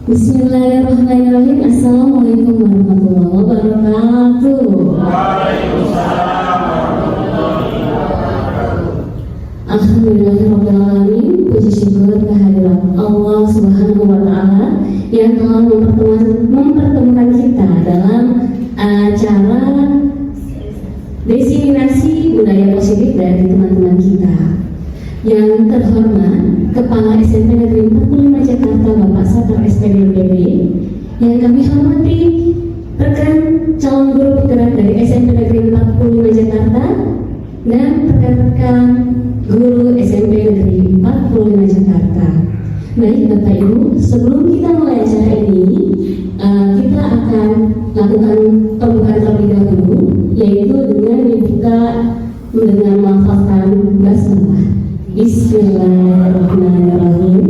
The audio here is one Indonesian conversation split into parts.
Bismillahirrahmanirrahim. Assalamualaikum warahmatullahi wabarakatuh. Waalaikumsalam warahmatullahi wabarakatuh. Alhamdulillahirrahmanirrahim. Puji syukur kehadiran Allah Subhanahu wa Ta'ala yang telah mempertemukan kita dalam acara diseminasi budaya positif dari teman-teman kita. Yang terhormat Kepala SMP Negeri 45 Jakarta Bapak Satar SPDLPB, yang kami hormati rekan calon guru penggerak dari SMP Negeri 45 Jakarta dan rekan-rekan guru SMP Negeri 45 Jakarta. Baik Bapak Ibu, sebelum kita mulai acara ini, kita akan lakukan pembukaan terlebih dahulu, yaitu dengan dibuka dengan melafalkan basmalah. Bismillahirrahmanirrahim.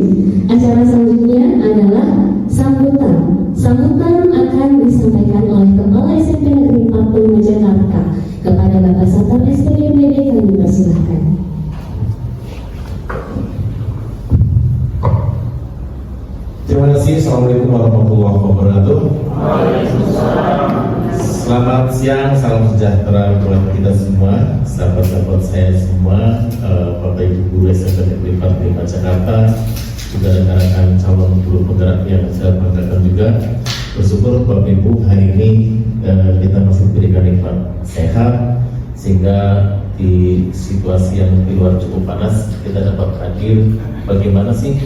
Acara selanjutnya adalah sambutan. Sambutan akan disampaikan oleh Kepala SMP Negeri 45 Jakarta kepada Bapak Satar SPDLPB. Kami persilahkan. Terima kasih. Assalamualaikum warahmatullahi wabarakatuh. Waalaikumsalam. Selamat siang, salam sejahtera buat kita semua, sahabat-sahabat saya semua, Bapak Ibu guru SMP Negeri 45 Jakarta, juga rekan-rekan calon guru penggerak yang saya banggakan juga. Bersyukur Bapak Ibu hari ini kita masih diberikan nikmat sehat, sehingga di situasi yang di luar cukup panas kita dapat hadir. Bagaimana sih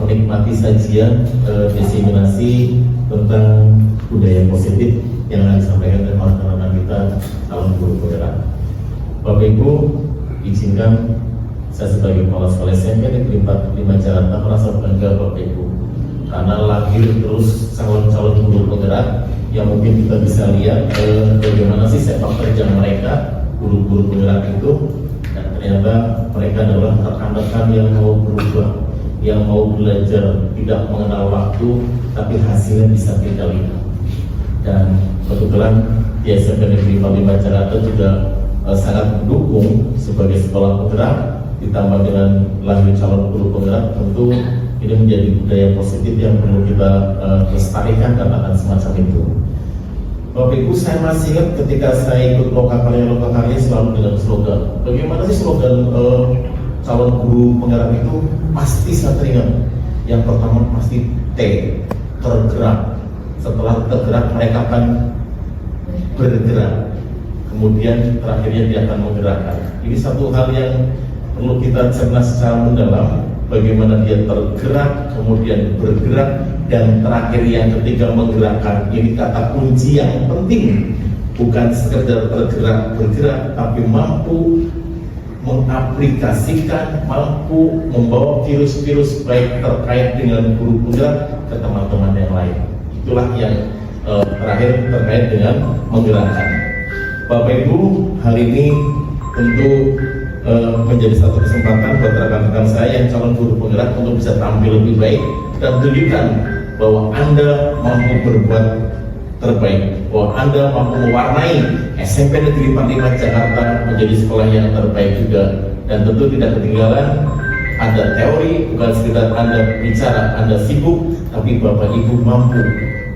menikmati sajian diseminasi tentang budaya positif yang akan disampaikan oleh teman-teman kita calon guru penggerak. Bapak Ibu, izinkan saya sebagai kepala sekolah SMP Negeri 45 Jakarta merasa bangga Bapak Ibu, karena lahir terus calon-calon guru penggerak yang mungkin kita bisa lihat bagaimana sih sepak terjang mereka, guru-guru penggerak itu, dan ternyata mereka adalah rekan-rekan yang mau berubah, yang mau belajar, tidak mengenal waktu, tapi hasilnya bisa kita lihat. Dan kebetulan di SMP Negeri 45 Jakarta juga sangat mendukung sebagai sekolah penggerak, ditambah dengan lahir calon guru penggerak, tentu ini menjadi budaya positif yang perlu kita lestarikan, katakan semacam itu. Bapak Ibu, saya masih ingat ketika saya ikut lokal karya selalu dengan slogan. Bagaimana sih slogan calon guru penggerak itu? Pasti saya teringat. Yang pertama pasti T, tergerak. Setelah tergerak mereka akan bergerak, kemudian terakhirnya dia akan menggerakkan. Ini satu hal yang perlu kita cerna secara mendalam, bagaimana dia tergerak, kemudian bergerak, dan terakhir yang ketiga menggerakkan. Ini kata kunci yang penting, bukan sekedar tergerak, bergerak, tapi mampu mengaplikasikan, mampu membawa virus-virus baik terkait dengan guru penggerak ke teman-teman yang lain. Itulah yang terakhir terkait dengan menggerakkan. Bapak Ibu, hari ini tentu menjadi satu kesempatan buat rekan-rekan saya yang calon guru penggerak untuk bisa tampil lebih baik dan tunjukkan bahwa Anda mampu berbuat terbaik, bahwa Anda mampu mewarnai SMP Negeri 45 Jakarta menjadi sekolah yang terbaik juga. Dan tentu tidak ketinggalan, ada teori, bukan sekedar Anda bicara, Anda sibuk, tapi Bapak Ibu mampu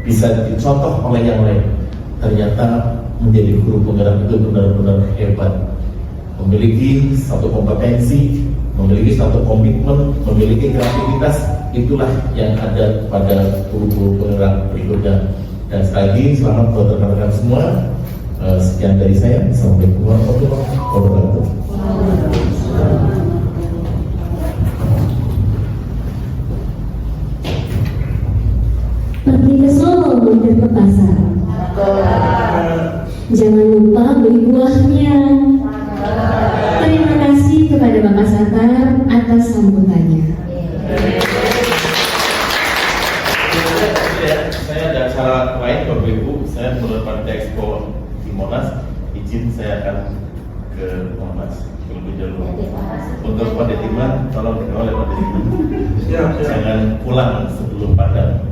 bisa dicontoh oleh yang lain. Ternyata menjadi guru penggerak itu benar-benar hebat, memiliki satu kompetensi, memiliki satu komitmen, memiliki kreativitas. Itulah yang ada pada guru-guru penggerak berikutnya. Dan sekali lagi selamat buat rekan-rekan semua. Sekian dari saya. Assalamualaikum warahmatullahi wabarakatuh. Pergi ke Solo, mampir ke pasar. Jangan lupa beli buahnya. Terima kasih kepada Bapak Satar atas sambutannya. Saya ada acara lain Bapak Ibu. Saya menurut Pada Expo di Monas, izin saya akan ke Monas lebih dahulu. Untuk Pak Dediman, tolong dikawal oleh Pak Dediman. Jangan pulang sebelum Padang.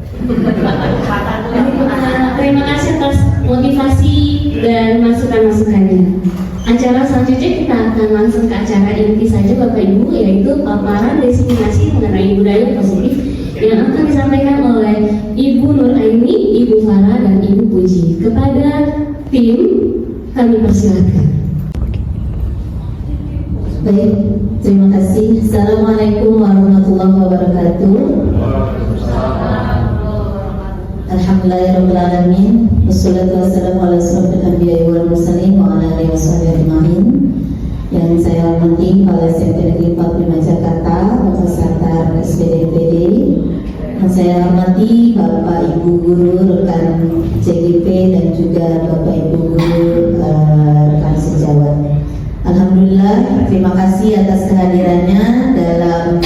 Terima kasih atas motivasi dan masukan-masukannya. Acara selanjutnya kita akan langsung ke acara inti saja Bapak Ibu, yaitu paparan diseminasi mengenai budaya positif yang akan disampaikan oleh Ibu Ibu Farah dan Ibu Puji. Kepada tim kami persilakan. Baik, terima kasih. Assalamualaikum warahmatullahi wabarakatuh. Alhamdulillahirrahmanirrahim. Wassalatu wassalamu ala asyrofil anbiya'i wal mursalin wa ala alihi washabihi ajma'in. Yang saya hormati Kepala SMP Negeri 45 Jakarta, Bapak Satar SPDMPD. Yang saya hormati Bapak Ibu Guru, rekan CGP dan juga Bapak Ibu Guru rekan sejawat. Alhamdulillah, terima kasih atas kehadirannya dalam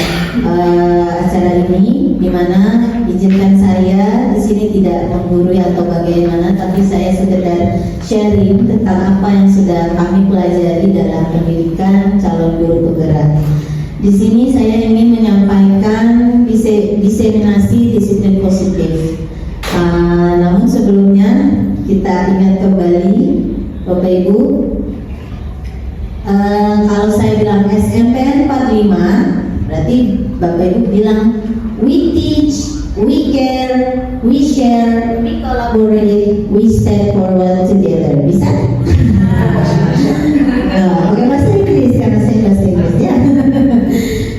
acara ini, di mana izinkan saya di sini tidak menggurui atau bagaimana, tapi saya sekedar sharing tentang apa yang sudah kami pelajari dalam pendidikan calon guru penggerak. Di sini saya ingin menyampaikan diseminasi disiplin positif. Namun sebelumnya kita ingat kembali, Bapak Ibu, kalau saya bilang SMPN 45, berarti Bapak Ibu bilang we teach, we care, we share, we collaborate, we step forward together. Bisa? Oke, bahasa Inggris karena saya bahasa Inggris ya.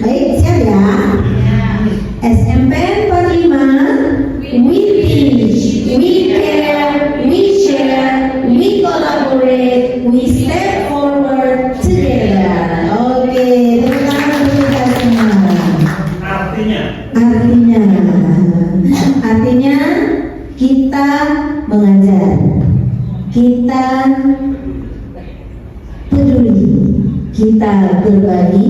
Baik, siap ya? SMPN 45, we teach, we care, we share, we collaborate, we step forward together. Oke, terima kasih semua. Artinya kita mengajar, kita peduli, kita berbagi,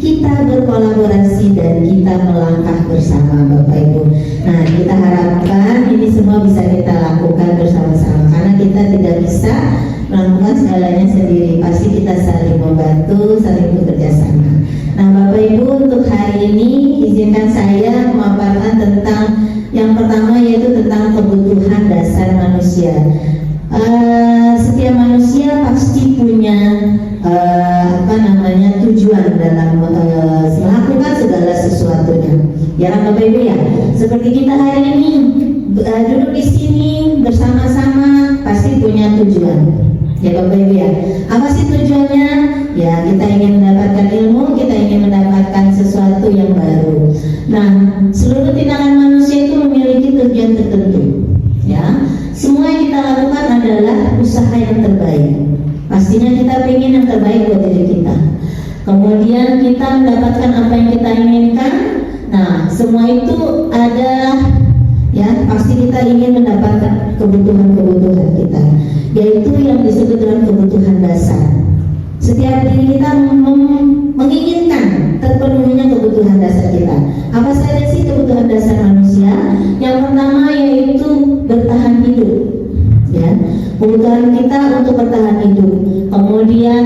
kita berkolaborasi, dan kita melangkah bersama, Bapak Ibu. Nah, kita harapkan ini semua bisa kita lakukan bersama-sama, karena kita tidak bisa melakukan segalanya sendiri. Pasti kita saling membantu, saling bekerja sama. Nah, Bapak Ibu, untuk hari ini izinkan saya memaparkan tentang yang pertama, yaitu tentang kebutuhan dasar manusia. Setiap manusia pasti punya tujuan dalam melakukan segala sesuatunya. Ya, Bapak Ibu ya. Seperti kita hari ini duduk di sini bersama-sama pasti punya tujuan. Ya, Bapak Ibu ya. Apa sih tujuannya? Ya, kita ingin mendapatkan ilmu, kita ingin mendapatkan sesuatu yang baru. Nah, seluruh tindakan manusia itu memiliki tujuan tertentu. Ya, semua yang kita lakukan adalah usaha yang terbaik. Pastinya kita ingin yang terbaik buat diri kita. Kemudian kita mendapatkan apa yang kita inginkan. Nah, semua itu adalah, ya, pasti kita ingin mendapatkan kebutuhan-kebutuhan kita, yaitu yang disebut dengan kebutuhan dasar. Setiap diri kita menginginkan terpenuhinya kebutuhan dasar kita. Apa saja sih kebutuhan dasar manusia? Yang pertama yaitu bertahan hidup. Ya, kebutuhan kita untuk bertahan hidup. Kemudian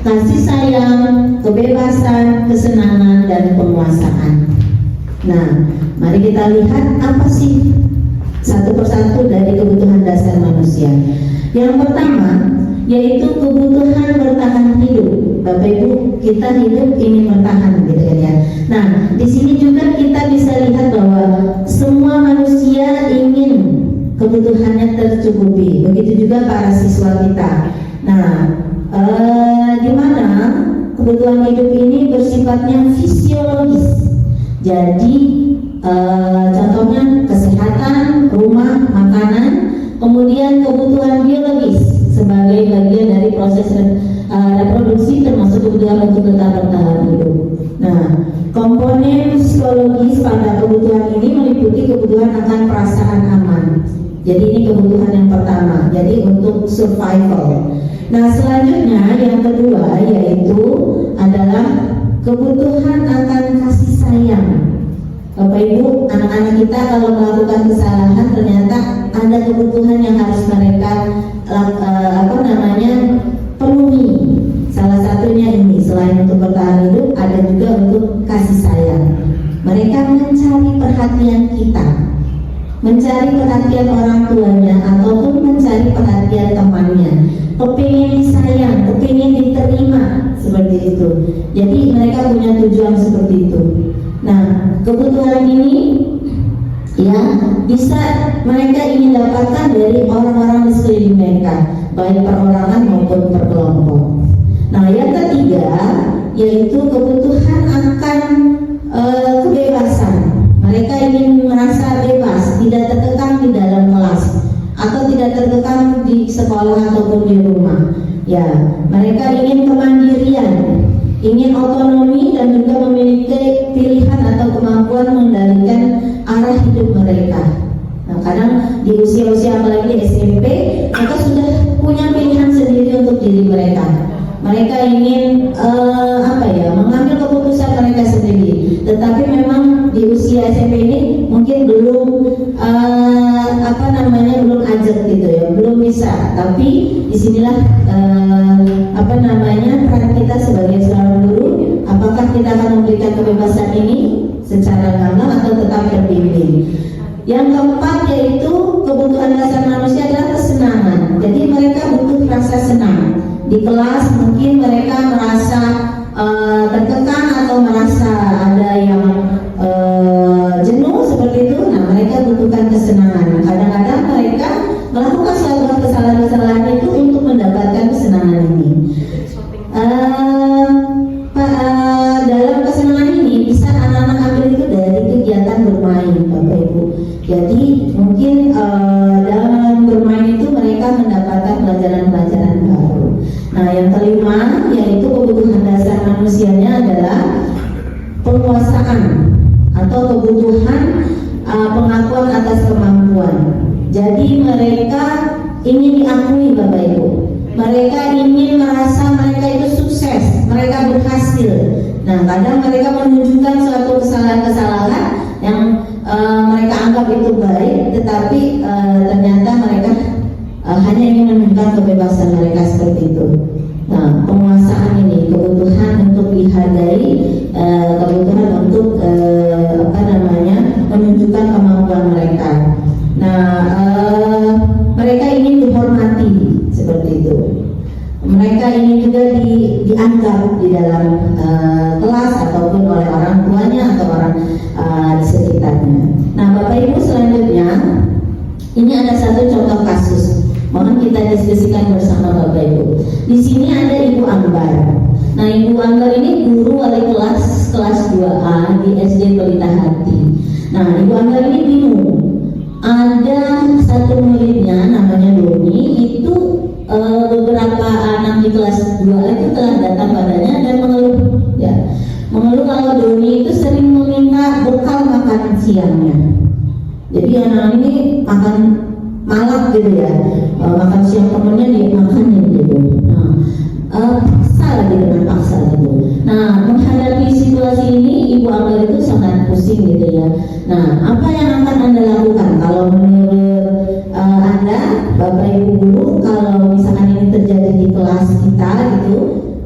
kasih sayang, kebebasan, kesenangan, dan penguasaan. Nah, mari kita lihat apa sih satu persatu dari kebutuhan dasar manusia. Yang pertama yaitu kebutuhan bertahan hidup. Bapak Ibu, kita hidup ingin bertahan, gitu kan ya. Nah, di sini juga kita bisa lihat bahwa semua manusia ingin kebutuhannya tercukupi. Begitu juga para siswa kita. Nah, di mana kebutuhan hidup ini bersifatnya fisiologis. Jadi contohnya kesehatan, rumah, makanan, kemudian kebutuhan biologis sebagai bagian dari proses reproduksi, termasuk kebutuhan untuk tetap bertahan hidup. Nah, komponen psikologis pada kebutuhan ini meliputi kebutuhan akan perasaan aman. Jadi ini kebutuhan yang pertama, jadi untuk survival. Nah, selanjutnya yang kedua yaitu adalah kebutuhan akan kasih sayang. Bapak Ibu, anak-anak kita kalau melakukan kesalahan ternyata ada kebutuhan yang harus mereka penuhi. Salah satunya ini, selain untuk bertahan hidup, ada juga untuk kasih sayang. Mereka mencari perhatian kita, mencari perhatian orang tuanya, ataupun mencari perhatian temannya. Kepingin disayang, kepingin diterima, seperti itu. Jadi mereka punya tujuan seperti itu. Nah, kebutuhan ini ya bisa mereka ingin dapatkan dari orang-orang di sekeliling mereka, baik perorangan maupun per kelompok. Nah, yang ketiga yaitu kebutuhan akan kebebasan. Mereka ingin merasa bebas, tidak terkekang di dalam kelas atau tidak terkekang di sekolah ataupun di rumah. Ya, mereka ingin kemandirian, ingin otonomi dan juga memiliki pilihan atau kemampuan mengendalikan arah hidup mereka. Nah, kadang di usia-usia apalagi di SMP, mereka sudah punya pilihan sendiri untuk diri mereka. Mereka ingin mengambil keputusan mereka sendiri. Tetapi memang di usia SMP ini mungkin belum belum ajak gitu ya, belum bisa. Tapi disinilah peran kita sebagai seorang guru. Apakah kita akan memberikan kebebasan ini secara gamblang atau tetap terbimbing? Yang keempat yaitu kebutuhan dasar manusia adalah kesenangan. Jadi mereka butuh rasa senang. Di kelas mungkin mereka merasa tertekan atau merasa ada yang jenuh seperti itu. Nah, mereka butuhkan kesenangan. Kadang-kadang mereka melakukan suatu kesalahan-kesalahan itu untuk mendapatkan kesenangan ini. Dalam kesenangan ini bisa anak-anak ambil itu dari kegiatan bermain, Bapak Ibu. Jadi mungkin dalam bermain itu mereka mendapatkan pelajaran-pelajaran baru. Nah, yang kelima yaitu kebutuhan dasar manusianya adalah penguasaan atau kebutuhan pengakuan atas kemampuan. Jadi mereka ingin diakui, Bapak Ibu. Mereka ingin merasa mereka itu sukses, mereka berhasil. Nah, kadang mereka menunjukkan suatu kesalahan-kesalahan yang mereka anggap itu baik, tetapi ternyata mereka hanya ingin menunjukkan kebebasan mereka seperti itu. Nah, penguasaan ini, kebutuhan untuk dihargai, kebutuhan untuk menunjukkan kemampuan mereka. Nah, mereka ingin dihormati seperti itu. Mereka ingin juga dianggap di dalam kelas ataupun oleh orang tuanya atau orang di sekitarnya. Nah, Bapak Ibu, selanjutnya ini ada satu contoh kasus. Mohon kita diskusikan bersama Bapak Ibu. Di sini ada Ibu Ambar. Nah, Ibu Ambar ini guru wali kelas 2A di SD Pelita Hati. Nah, Ibu Ambar ini bingung. Ada satu muridnya namanya Doni, itu beberapa anak di kelas 2 itu telah datang padanya dan mengeluh kalau Doni itu sering meminta bekal makan siangnya. Jadi anak ini makan malam gitu ya, makan siang temennya dia makanin gitu. Nah, paksa gitu. Nah, menghadapi situasi ini Ibu Ambar itu sangat pusing gitu ya. Nah, apa yang akan Anda lakukan kalau menurut Anda, Bapak Ibu guru, kalau misalkan ini terjadi di kelas kita gitu?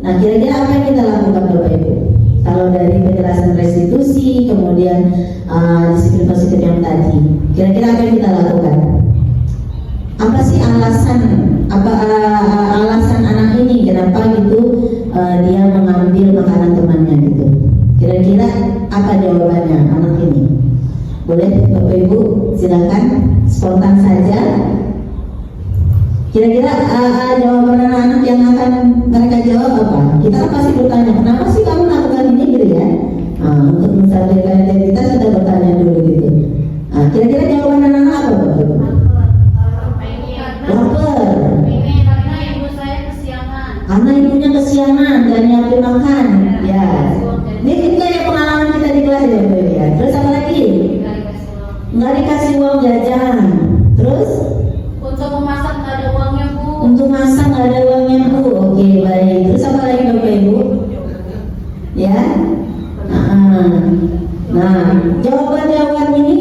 Nah, kira-kira apa yang kita lakukan, Bapak Ibu? Kalau dari penjelasan restitusi, kemudian disiplin positif yang tadi, kira-kira apa yang kita lakukan? Apa sih alasan anak ini kenapa gitu dia mengambil makanan temannya gitu? Kira-kira apa jawabannya anak ini? Boleh Bapak Ibu silakan spontan saja. Kira-kira jawaban anak-anak yang akan mereka jawab apa? Kita kan pasti bertanya, kenapa sih kamu lakukan ini gitu ya? Untuk menstabilkan identitas kita bertanya dulu gitu. Kira-kira jawaban anak-anak apa, Bapak Ibu? Lapar. Karena ibu saya kesiangan. Karena ibunya kesiangan dan nyiapin makan. Ya. Ini kita ya pengalaman kita di kelas ya, Bapak Ibu ya. Terus apa lagi? Nggak dikasih uang jajan. Terus? Untuk memasak nggak ada uangnya, Bu. Untuk masak nggak ada uangnya, Bu. Oke, baik. Terus apa lagi, Bapak Ibu? Ya. Nah, jawaban-jawaban ini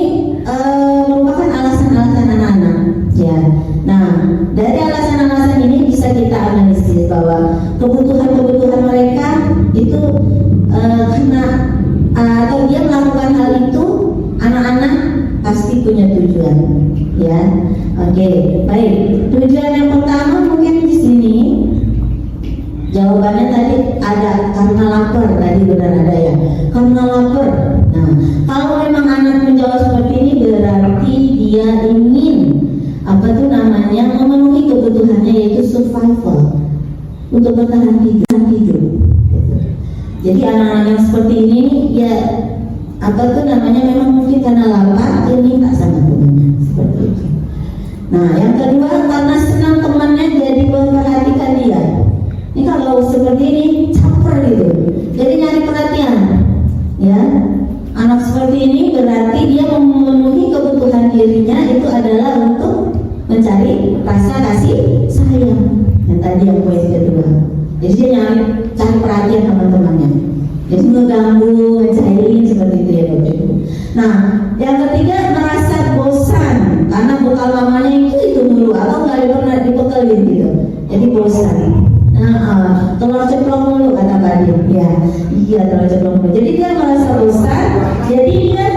merupakan alasan-alasan anak-anak. Ya. Nah, dari alasan-alasan ini bisa kita analisis bahwa kebutuhan-kebutuhan mereka itu karena atau dia melakukan hal itu, anak-anak pasti punya tujuan, ya. Oke, baik. Tujuan yang pertama mungkin di sini jawabannya tadi ada karena lapar, tadi benar ada ya, karena lapar. Nah, kalau memang anak menjawab seperti ini berarti dia untuk bertahan hidup. Gitu. Jadi anak-anak yang seperti ini ya apa tuh namanya memang mungkin karena lapar dia minta sama temannya seperti itu. Nah yang kedua karena senang temannya jadi memperhatikan dia. Ini kalau seperti ini caper gitu, jadi nyari perhatian. Ya anak seperti ini berarti dia memenuhi kebutuhan dirinya itu adalah untuk mencari rasa kasih sayang. Yang tadi yang poin kedua. Jadi dia cari perhatian teman-temannya. Jadi mengganggu, mencairin seperti itu ya Bapak Ibu. Nah, yang ketiga merasa bosan karena bekal mamanya itu mulu atau nggak pernah dibekelin gitu. Jadi bosan. Nah, telur ceplok mulu kata Pak Din. Ya, iya telur ceplok mulu. Jadi dia merasa bosan. Jadi dia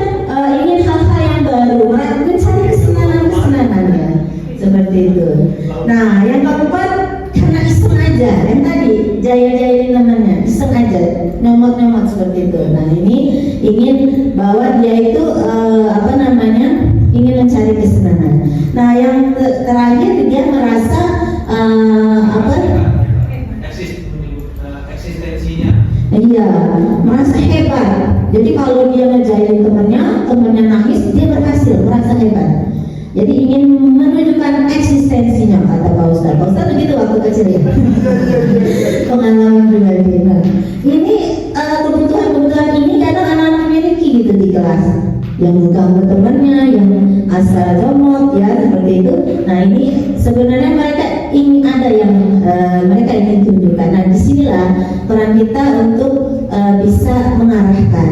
ingin hal-hal yang baru, mencari kesenangan-kesenangannya seperti itu. Nah, yang keempat karena iseng aja, yang tadi jaya-jayain temannya, iseng aja, nyomot-nyomot seperti itu. Nah ini ingin bahwa dia itu ingin mencari kesenangan. Nah yang terakhir dia merasa eksistensinya. Iya, merasa hebat. Jadi kalau dia ngejailin temannya nangis, dia berhasil, merasa hebat. Jadi ingin menunjukkan eksistensinya kata Pak Ustadz. Pak Ustadz begitu waktu kecil ya. Pengalaman pribadi. Nah, ini kebutuhan ini kadang anak-anak miliki gitu di kelas. Yang mengganggu temannya, yang asal jomot ya seperti itu. Nah ini sebenarnya mereka ingin ada yang mereka ingin tunjukkan. Nah disinilah peran kita untuk bisa mengarahkan.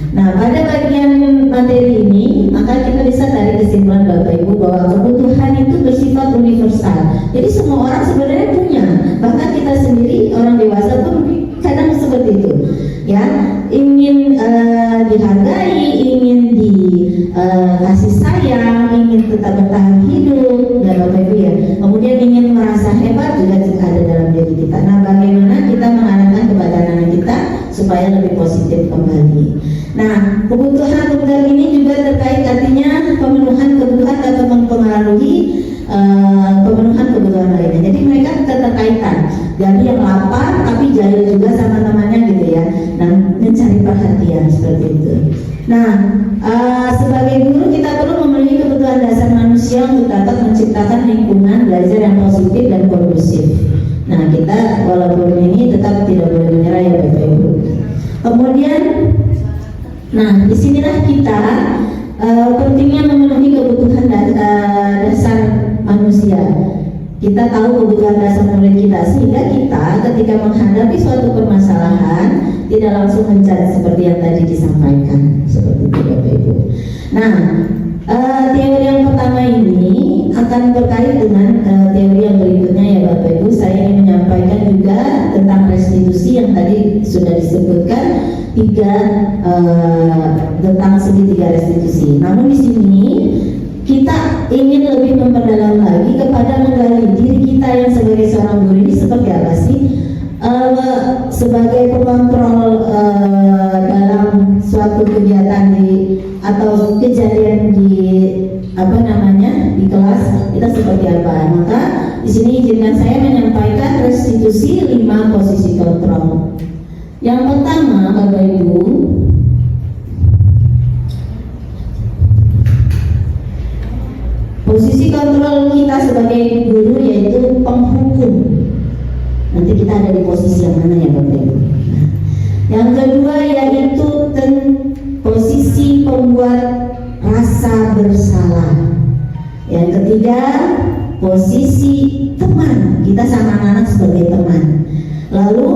Nah pada bagian materi ini maka kita bisa tarik kesimpulan Bapak Ibu bahwa kebutuhan itu bersifat universal. Jadi semua orang sebenarnya punya, bahkan kita sendiri orang dewasa pun kadang seperti itu. Ya, ingin dihargai, ingin dikasih sayang, ingin tetap bertahan hidup, ya Bapak Ibu ya. Kemudian ingin merasa hebat juga ada dalam diri kita. Nah, bagaimana kita mengarahkan kepada anak kita supaya lebih positif kembali. Nah, kebutuhan ini juga terkait artinya pemenuhan kebutuhan atau mempengaruhi pemenuhan kebutuhan lainnya. Jadi mereka keterkaitan. Jadi yang lapar tapi jahil juga sama temannya gitu ya. Nah, mencari perhatian seperti itu. Nah, sebagai guru kita perlu memenuhi kebutuhan dasar manusia untuk dapat menciptakan lingkungan belajar yang positif dan kondusif. Nah, kita walaupun ini tetap tidak boleh menyerah ya Bapak Ibu. Kemudian, nah disinilah kita pentingnya memenuhi kebutuhan dasar manusia. Kita tahu kebutuhan dasar murid kita sehingga kita ketika menghadapi suatu permasalahan tidak langsung menjudge seperti yang tadi disampaikan seperti itu Bapak Ibu. Nah teori yang pertama ini akan berkait dengan teori yang berikutnya ya Bapak Ibu. Saya ingin menyampaikan juga tentang restitusi yang tadi sudah disebutkan tentang segitiga restitusi. Namun di sini kita ingin lebih memperdalam lagi kepada menggali diri kita yang sebagai seorang guru ini seperti apa sih, sebagai pengontrol dalam suatu kegiatan atau kejadian di di kelas kita seperti apa. Maka di sini izinkan saya menyampaikan restitusi 5 posisi kontrol. Yang pertama Bapak Ibu, posisi kontrol kita sebagai guru yaitu penghukum. Nanti kita ada di posisi yang mana ya Bapak Ibu. Yang kedua yaitu posisi pembuat rasa bersalah. Yang ketiga posisi teman, kita sama anak sebagai teman. Lalu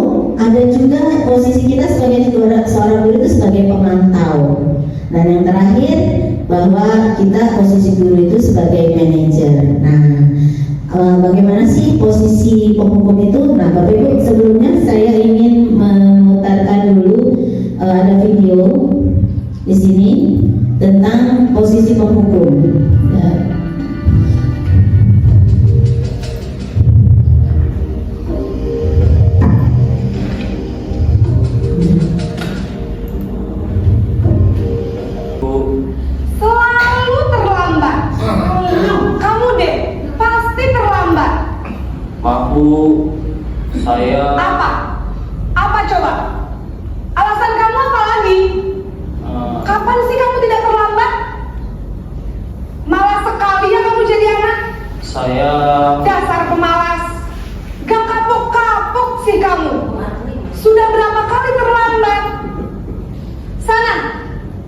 ada juga posisi kita sebagai seorang guru itu sebagai pemantau. Dan yang terakhir bahwa kita posisi guru itu sebagai manajer. Nah, bagaimana sih posisi penghukum itu? Nah, Bapak Ibu, sebelumnya saya ingin memutarkan dulu ada video di sini tentang posisi penghukum. Ya. Selalu terlambat. Kamu deh pasti terlambat. Maaf Bu, Saya Apa? Apa coba? Alasan kamu apa lagi? Kapan sih kamu tidak terlambat? Malas sekali ya kamu jadi anak. saya Dasar pemalas. Gak kapok-kapok sih kamu. Sudah berapa kali terlambat? Sana,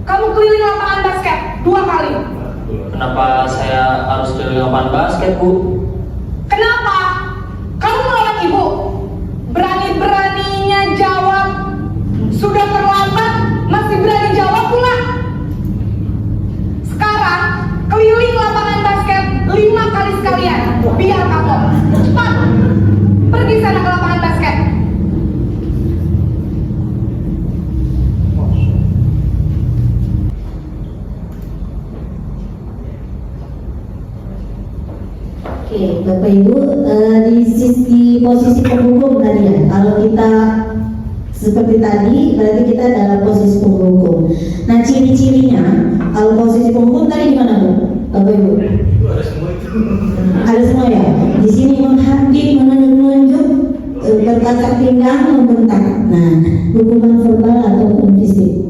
kamu keliling lapangan basket 2 kali. kenapa saya harus keliling lapangan basket, Bu? Kenapa? Kamu nolak ibu? Berani-beraninya jawab. Sudah terlambat, masih berani jawab pula. Sekarang, keliling lapangan basket 5 kali sekalian. Biar kapok. Cepat. Pergi sana ke lapangan basket. Oke, Bapak Ibu, di sisi posisi penghukum tadi ya. Kalau kita seperti tadi, berarti kita dalam posisi penghukum. Nah, ciri-cirinya, kalau posisi penghukum tadi gimana Bu? Bapak Ibu? Ada semua itu. Ada semua ya. Di sini menghakimi, menunjuk, berkacak pinggang, membentak. Nah, hukuman verbal ataupun fisik.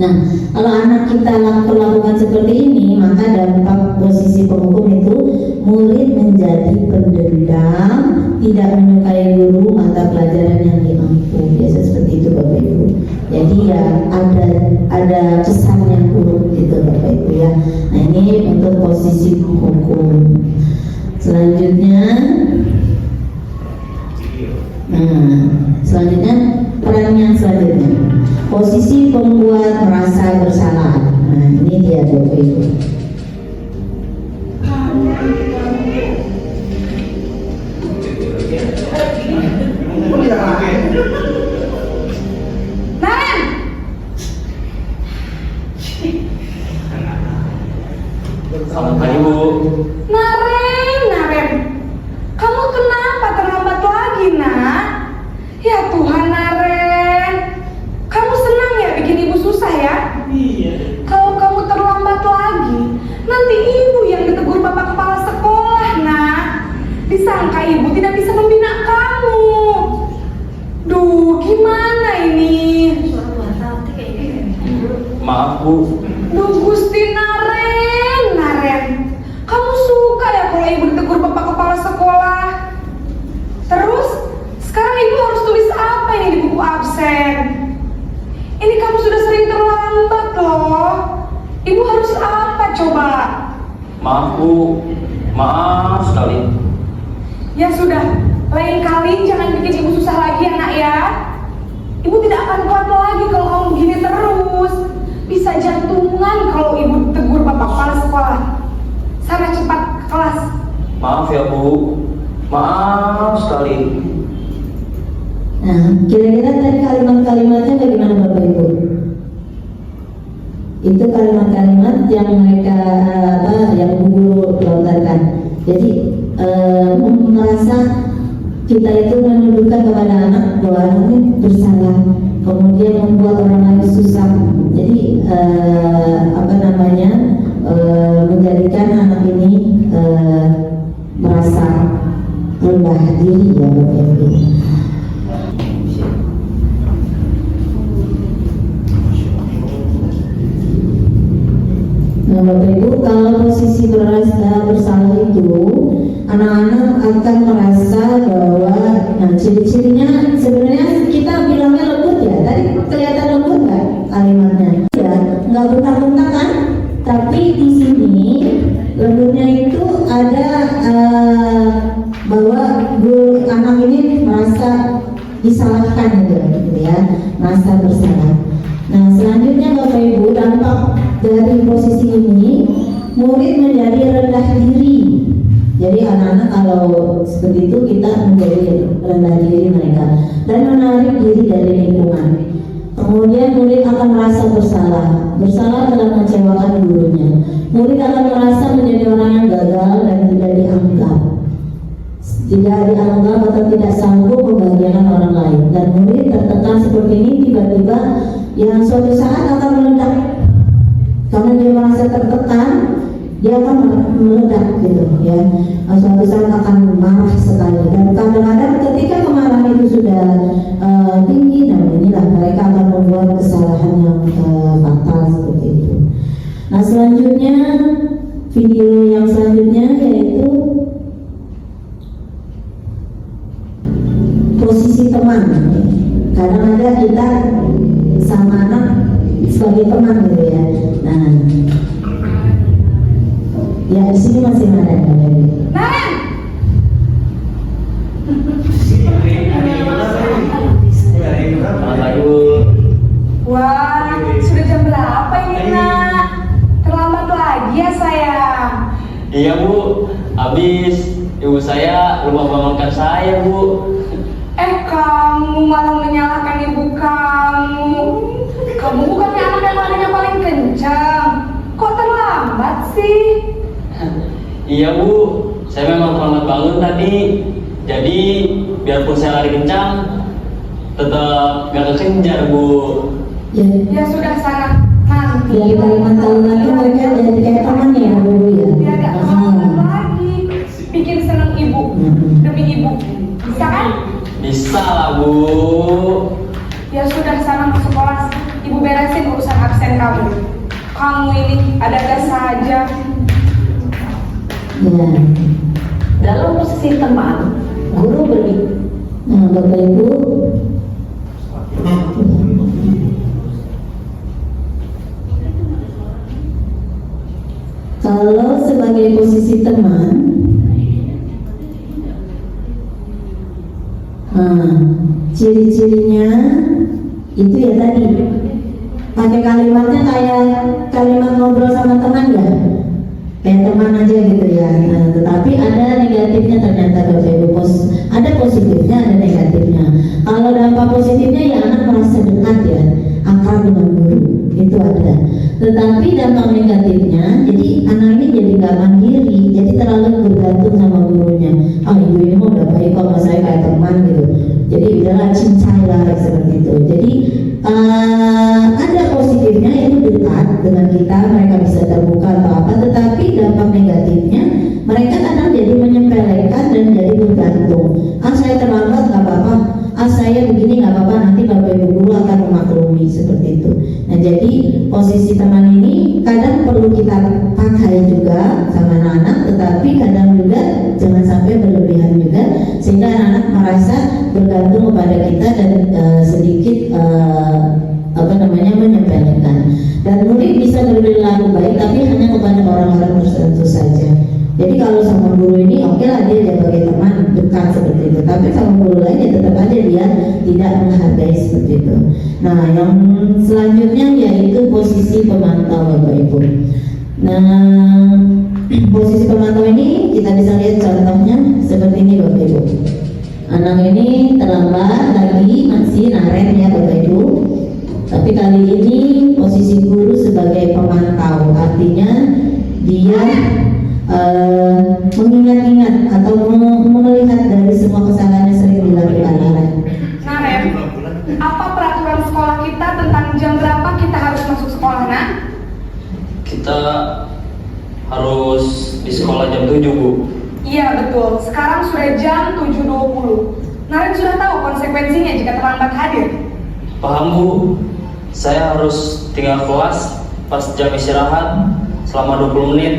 Nah, kalau anak kita lakukan seperti ini, maka dampak posisi penghukum itu murid menjadi pendendam, tidak menyukai guru, mata pelajaran yang diampu. Biasa seperti itu Bapak Ibu. Jadi ya ada kesan yang buruk gitu Bapak Ibu ya. Nah, ini untuk posisi penghukum. Selanjutnya, peran yang selanjutnya, posisi pembuat merasa bersalah. Nah, ini dia Bapak Ibu. Naren! Selamat pagi, Bu. Naren, kamu kenapa terlambat lagi, nak? Ya Tuhan, Naren, kamu senang ya bikin ibu susah ya? Iya. Kalau kamu terlambat lagi, nanti ibu yang ditegur bapak kepala sekolah, nak. Disangka ibu tidak bisa membina kamu. Duh, gimana ini? Maaf, Bu. Duh, Gusti Naren, kamu suka ya kalau ibu ditegur bapak kepala sekolah? Terus, sekarang ibu harus tulis apa ini di buku absen? Ini kamu sudah sering terlambat loh. Ibu harus apa coba? Maaf, Bu. Maaf sekali. Ya sudah, lain kali jangan bikin ibu susah lagi ya nak ya. Ibu tidak akan kuat lagi kalau kamu begini terus. Bisa jantungan kalau ibu tegur bapak kepala sekolah. Sana cepat ke kelas. Maaf ya, Bu. Maaf sekali. Nah, kira-kira tadi kalimat-kalimatnya bagaimana Bapak Ibu? Itu kalimat-kalimat yang mereka yang guru lontarkan. Jadi merasa kita itu menunjukkan kepada anak bahwa anaknya bersalah, kemudian membuat orang lain susah. Jadi menjadikan anak ini merasa rendah diri ya Bapak Ibu. Nah, Bapak Ibu, kalau posisi bersalah itu, anak-anak akan merasa bahwa, nah ciri-cirinya sebenarnya kita bilangnya lembut ya. Tadi kelihatan lembut nggak kalimatnya? Ya, nggak bentak-bentak kan? Tapi di sini lembutnya itu ada bahwa anak ini merasa disalahkan gitu ya, merasa bersalah. Nah, selanjutnya Bapak Ibu, dampak dari posisi ini, murid menjadi rendah diri. Jadi anak-anak kalau seperti itu kita menjadi rendah diri mereka dan menarik diri dari lingkungan. Kemudian murid akan merasa bersalah telah mengecewakan gurunya. Murid akan merasa menjadi orang yang gagal dan tidak dianggap atau tidak sanggup membahagiakan orang lain. Dan murid tertekan seperti ini tiba-tiba yang suatu saat akan meledak karena dia merasa tertekan dia akan meledak gitu ya. Suatu saat akan marah sekali, dan kadang-kadang ketika kemarahan itu sudah tinggi, dan inilah mereka akan membuat kesalahan yang fatal seperti itu. Nah, selanjutnya video yang selanjutnya yaitu posisi teman. Kadang ada kita sama anak sebagai teman gitu ya. Nah, ya di sini masih ada. Naren, Selamat pagi Bu. wah sudah jam berapa ini nak? Terlambat lagi ya sayang. Iya Bu, habis ibu saya lupa bangunkan saya Bu. Kamu malah menyalahkan ibu kamu. Kamu bukannya anak yang larinya paling kencang. Kok terlambat sih? Iya Bu, saya memang terlambat bangun tadi. Jadi biarpun saya lari kencang, tetap gak kekejar Bu. Ya sudah sana nanti. Ya, di Kalimantan lagi mereka jadi kayak teman ya dulu ya. Biar gak terlambat lagi. Bikin seneng ibu demi ibu. Bisa kan? Bisa lah Bu. Ya sudah sana masuk kelas. Ibu beresin urusan absen kamu. Kamu ini ada-ada saja. Ya. Dalam posisi teman, guru berbicara. Nah, Bapak Ibu, kalau sebagai posisi teman, ciri-cirinya itu ya tadi, pakai kalimatnya kayak kalimat ngobrol sama teman ya, kayak teman aja gitu ya. Nah, tetapi ada negatifnya ternyata Bapak Ibu. Ada positifnya, ada negatifnya. Kalau dampak positifnya ya anak merasa dekat ya, akrab dengan guru, itu ada. Tetapi dampak negatifnya, jadi anak ini jadi nggak mandiri, jadi terlalu bergantung sama gurunya. Ibu ini mau udah baik kok sama saya kayak teman gitu. Jadi udahlah cincai lah seperti itu. Jadi ada positifnya yaitu dekat dengan kita, mereka bisa terbuka atau apa. Tetapi dampak negatifnya mereka kadang jadi menyepelekan dan jadi bergantung. Saya terlambat nggak apa-apa, saya begini nggak apa-apa, nanti Bapak Ibu guru akan memaklumi, seperti itu. Nah, jadi posisi teman ini kadang perlu kita pakai juga sama anak-anak, tetapi kadang juga jangan sampai berlebihan juga sehingga anak-anak merasa bergantung kepada kita dan sedikit menyepelekan. Dan murid bisa berperilaku baik tapi hanya kepada orang-orang tertentu saja. Jadi kalau sama guru ini oke lah dia sebagai teman dekat seperti itu, tapi sama guru lain ya tetap aja dia tidak menghargai seperti itu. Nah, yang selanjutnya yaitu posisi pemantau Bapak Ibu. Nah, posisi pemantau ini kita bisa lihat contohnya seperti ini Bapak Ibu. Anak ini terlambat lagi, masih Naren ya Bapak Ibu. Tapi kali ini posisi guru sebagai pemantau, artinya dia mengingat-ingat atau melihat dari semua kesalahan yang sering dilakukan Naren. Naren, apa peraturan sekolah kita tentang jam berapa kita harus masuk sekolah, Nak? Kita harus di sekolah jam 7 Bu. Iya betul, sekarang sudah jam 7.20. Naren sudah tahu konsekuensinya jika terlambat hadir. Paham Bu, saya harus tinggal kelas pas jam istirahat selama 20 menit.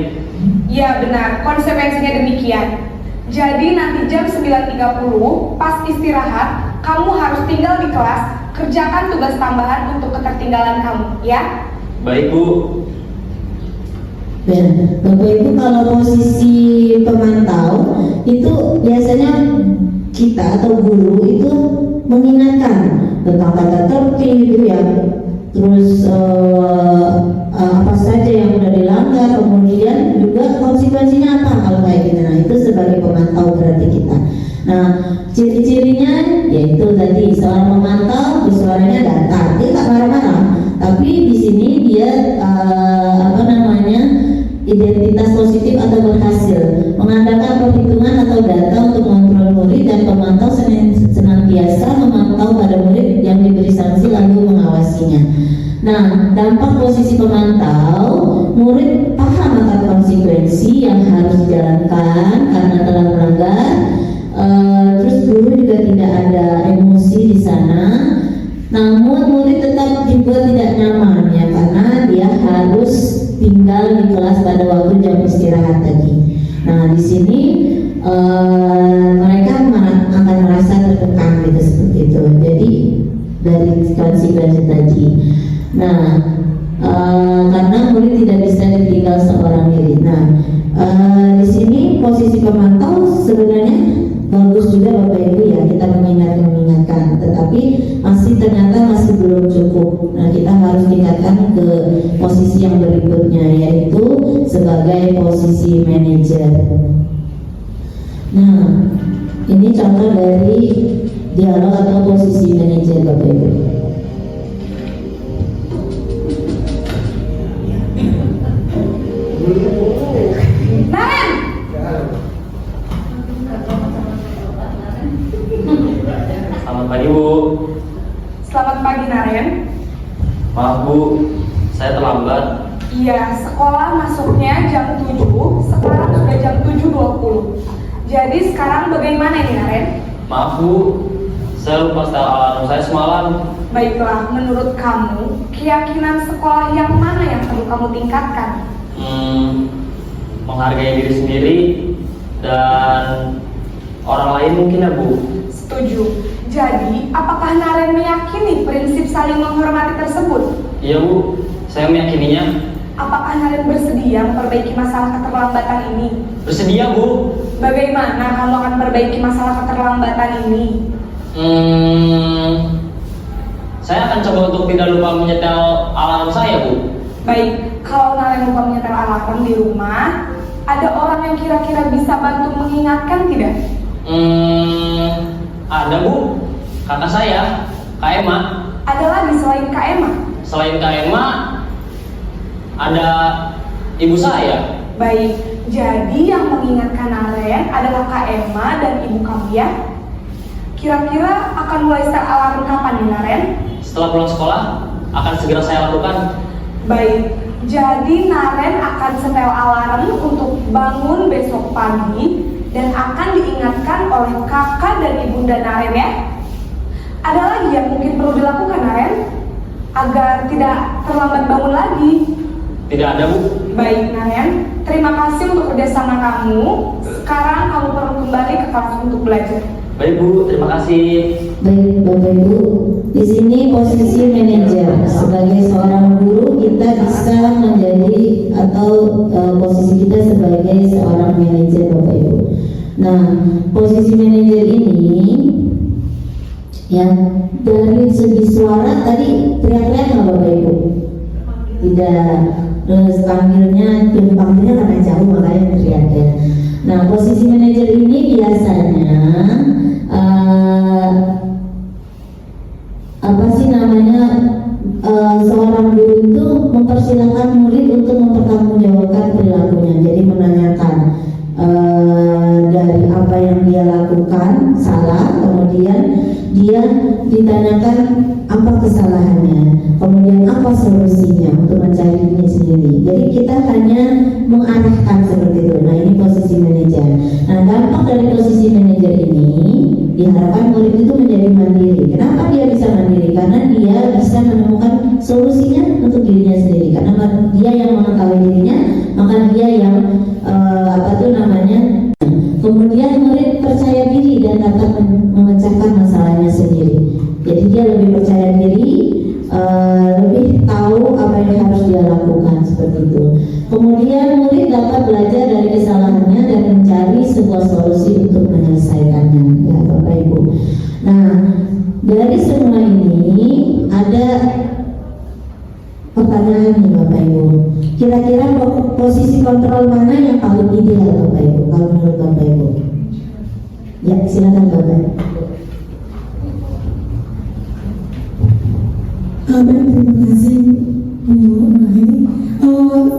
Iya benar, konsekuensinya demikian. Jadi nanti jam 9.30 pas istirahat, kamu harus tinggal di kelas, kerjakan tugas tambahan untuk ketertinggalan kamu, ya? Baik Bu. Ya, Bapak Ibu, kalau posisi pemantau itu biasanya kita atau guru itu mengingatkan tentang tata tertib gitu ya, terus apa saja yang sudah dilanggar, kemudian juga konsekuensinya apa kalau kayak gitu. Nah, itu sebagai pemantau berarti kita. Nah, ciri-cirinya yaitu tadi seorang pemantau suaranya datar, dia tak marah-marah, tapi di sini dia identitas positif atau berhasil, mengadakan perhitungan atau data untuk mengontrol murid, dan pemantau senantiasa memantau pada murid yang diberi sanksi lalu mengawasinya. Nah, dampak posisi pemantau, murid paham maka konsekuensi yang harus dijalankan karena telah melanggar. Terus guru juga tidak ada emosi di sana. Namun murid tetap dibuat tidak nyaman ya, karena dia harus tinggal di kelas pada waktu jam istirahat tadi. Nah di sini mereka akan merasa tertekan gitu, seperti itu. Jadi dari konsekuensi tadi. Nah karena murid tidak bisa ditinggal seorang diri. Nah di sini posisi pemantau sebenarnya bagus juga Bapak Ibu ya, kita mengingatkan, tetapi ternyata masih belum cukup. Nah kita harus tingkatkan ke posisi yang berikutnya, yaitu sebagai posisi manajer. Nah ini contoh dari dialog atau posisi manajer Bapak Ibu. Naren, Selamat pagi Bu. selamat pagi Naren. Maaf Bu, saya terlambat. Iya, sekolah masuknya jam 7, sekarang sudah jam 7.20. Jadi sekarang bagaimana ini Naren? Maaf Bu, saya lupa setel alarm saya semalam. Baiklah, menurut kamu, keyakinan sekolah yang mana yang perlu kamu tingkatkan? Menghargai diri sendiri dan orang lain mungkin ya Bu. Setuju. Jadi, apakah Naren meyakini prinsip saling menghormati tersebut? Iya Bu, saya meyakininya. Apakah Naren bersedia memperbaiki masalah keterlambatan ini? Bersedia Bu. Bagaimana kamu akan memperbaiki masalah keterlambatan ini? Saya akan coba untuk tidak lupa menyetel alarm saya Bu. Baik, kalau Naren lupa menyetel alarm di rumah, ada orang yang kira-kira bisa bantu mengingatkan tidak? Ada Bu, kakak saya, Kak Emma. Ada lagi selain Kak Emma? Selain Kak Emma, ada ibu saya. Baik, jadi yang mengingatkan Naren adalah Kak Emma dan ibu kamu ya? Kira-kira akan mulai setel alarm kapan nih Naren? Setelah pulang sekolah, akan segera saya lakukan. Baik, jadi Naren akan setel alarm untuk bangun besok pagi dan akan diingatkan oleh kakak dan ibunda Naren ya. Ada lagi yang mungkin perlu dilakukan Naren agar tidak terlambat bangun lagi? Tidak ada Bu. Baik Naren, terima kasih untuk kerjasama kamu. Sekarang kamu perlu kembali ke kelas untuk belajar. Baik Bu, terima kasih. Baik Bapak Ibu, di sini posisi manajer. Sebagai seorang guru kita bisa menjadi atau posisi kita sebagai seorang manajer Bapak Ibu. Nah, posisi manajer ini ya dari segi suara tadi teriak-teriak nggak Bapak Ibu? Tidak. Terus panggilnya karena jauh makanya teriak ya. Nah, posisi manajer ini biasanya seorang guru itu mempersilahkan murid untuk mempertanggungjawabkan perilakunya. Jadi menanyakan dari apa yang dia lakukan salah, kemudian dia ditanyakan apa kesalahannya, kemudian apa solusinya untuk mencari diri sendiri. Jadi kita hanya mengarahkan seperti itu. Nah ini posisi manajer. Nah dampak dari posisi manajer ini diharapkan murid itu menjadi mandiri. Kenapa dia bisa mandiri? Karena dia bisa menemukan solusinya untuk dirinya sendiri. Karena dia yang mengetahui dirinya, maka dia yang kemudian murid percaya diri dan dapat memecahkan masalahnya sendiri. Jadi dia lebih percaya diri, lebih tahu apa yang harus dia lakukan seperti itu. Kemudian murid dapat belajar dari kesalahannya dan mencari sebuah solusi untuk menyelesaikannya, ya Bapak Ibu. Nah, dari semua ini ada pertanyaan nih Bapak Ibu. Kira-kira posisi kontrol mana yang paling ideal Bapak Ibu? Kalau menurut Bapak Ibu? Ya, silakan Bapak. Baik, terima kasih Bu Nani.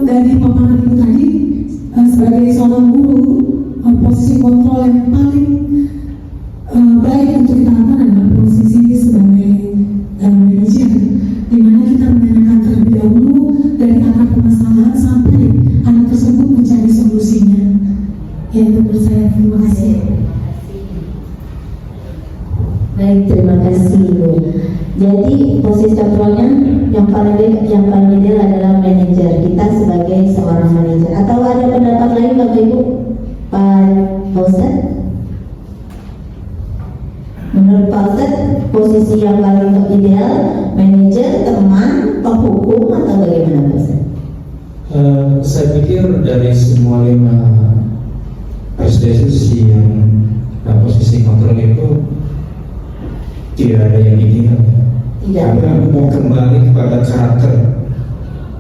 Dari paparan Ibu tadi, sebagai seorang guru, posisi kontrol yang paling baik untuk kita lakukan adalah posisi sebagai manajer, di mana kita menanyakan terlebih dahulu dari akar permasalahan sampai anak tersebut yang paling ideal adalah manajer, kita sebagai seorang manajer. Atau ada pendapat lain Bapak Ibu? Pak Ustadz? Menurut Pak Ustadz, posisi yang paling ideal manajer, teman, penghukum, atau bagaimana Pak Ustadz? Saya pikir dari semua 5 prestasi yang posisi kontrol itu tidak ada yang ideal. Karena kembali kepada karakter.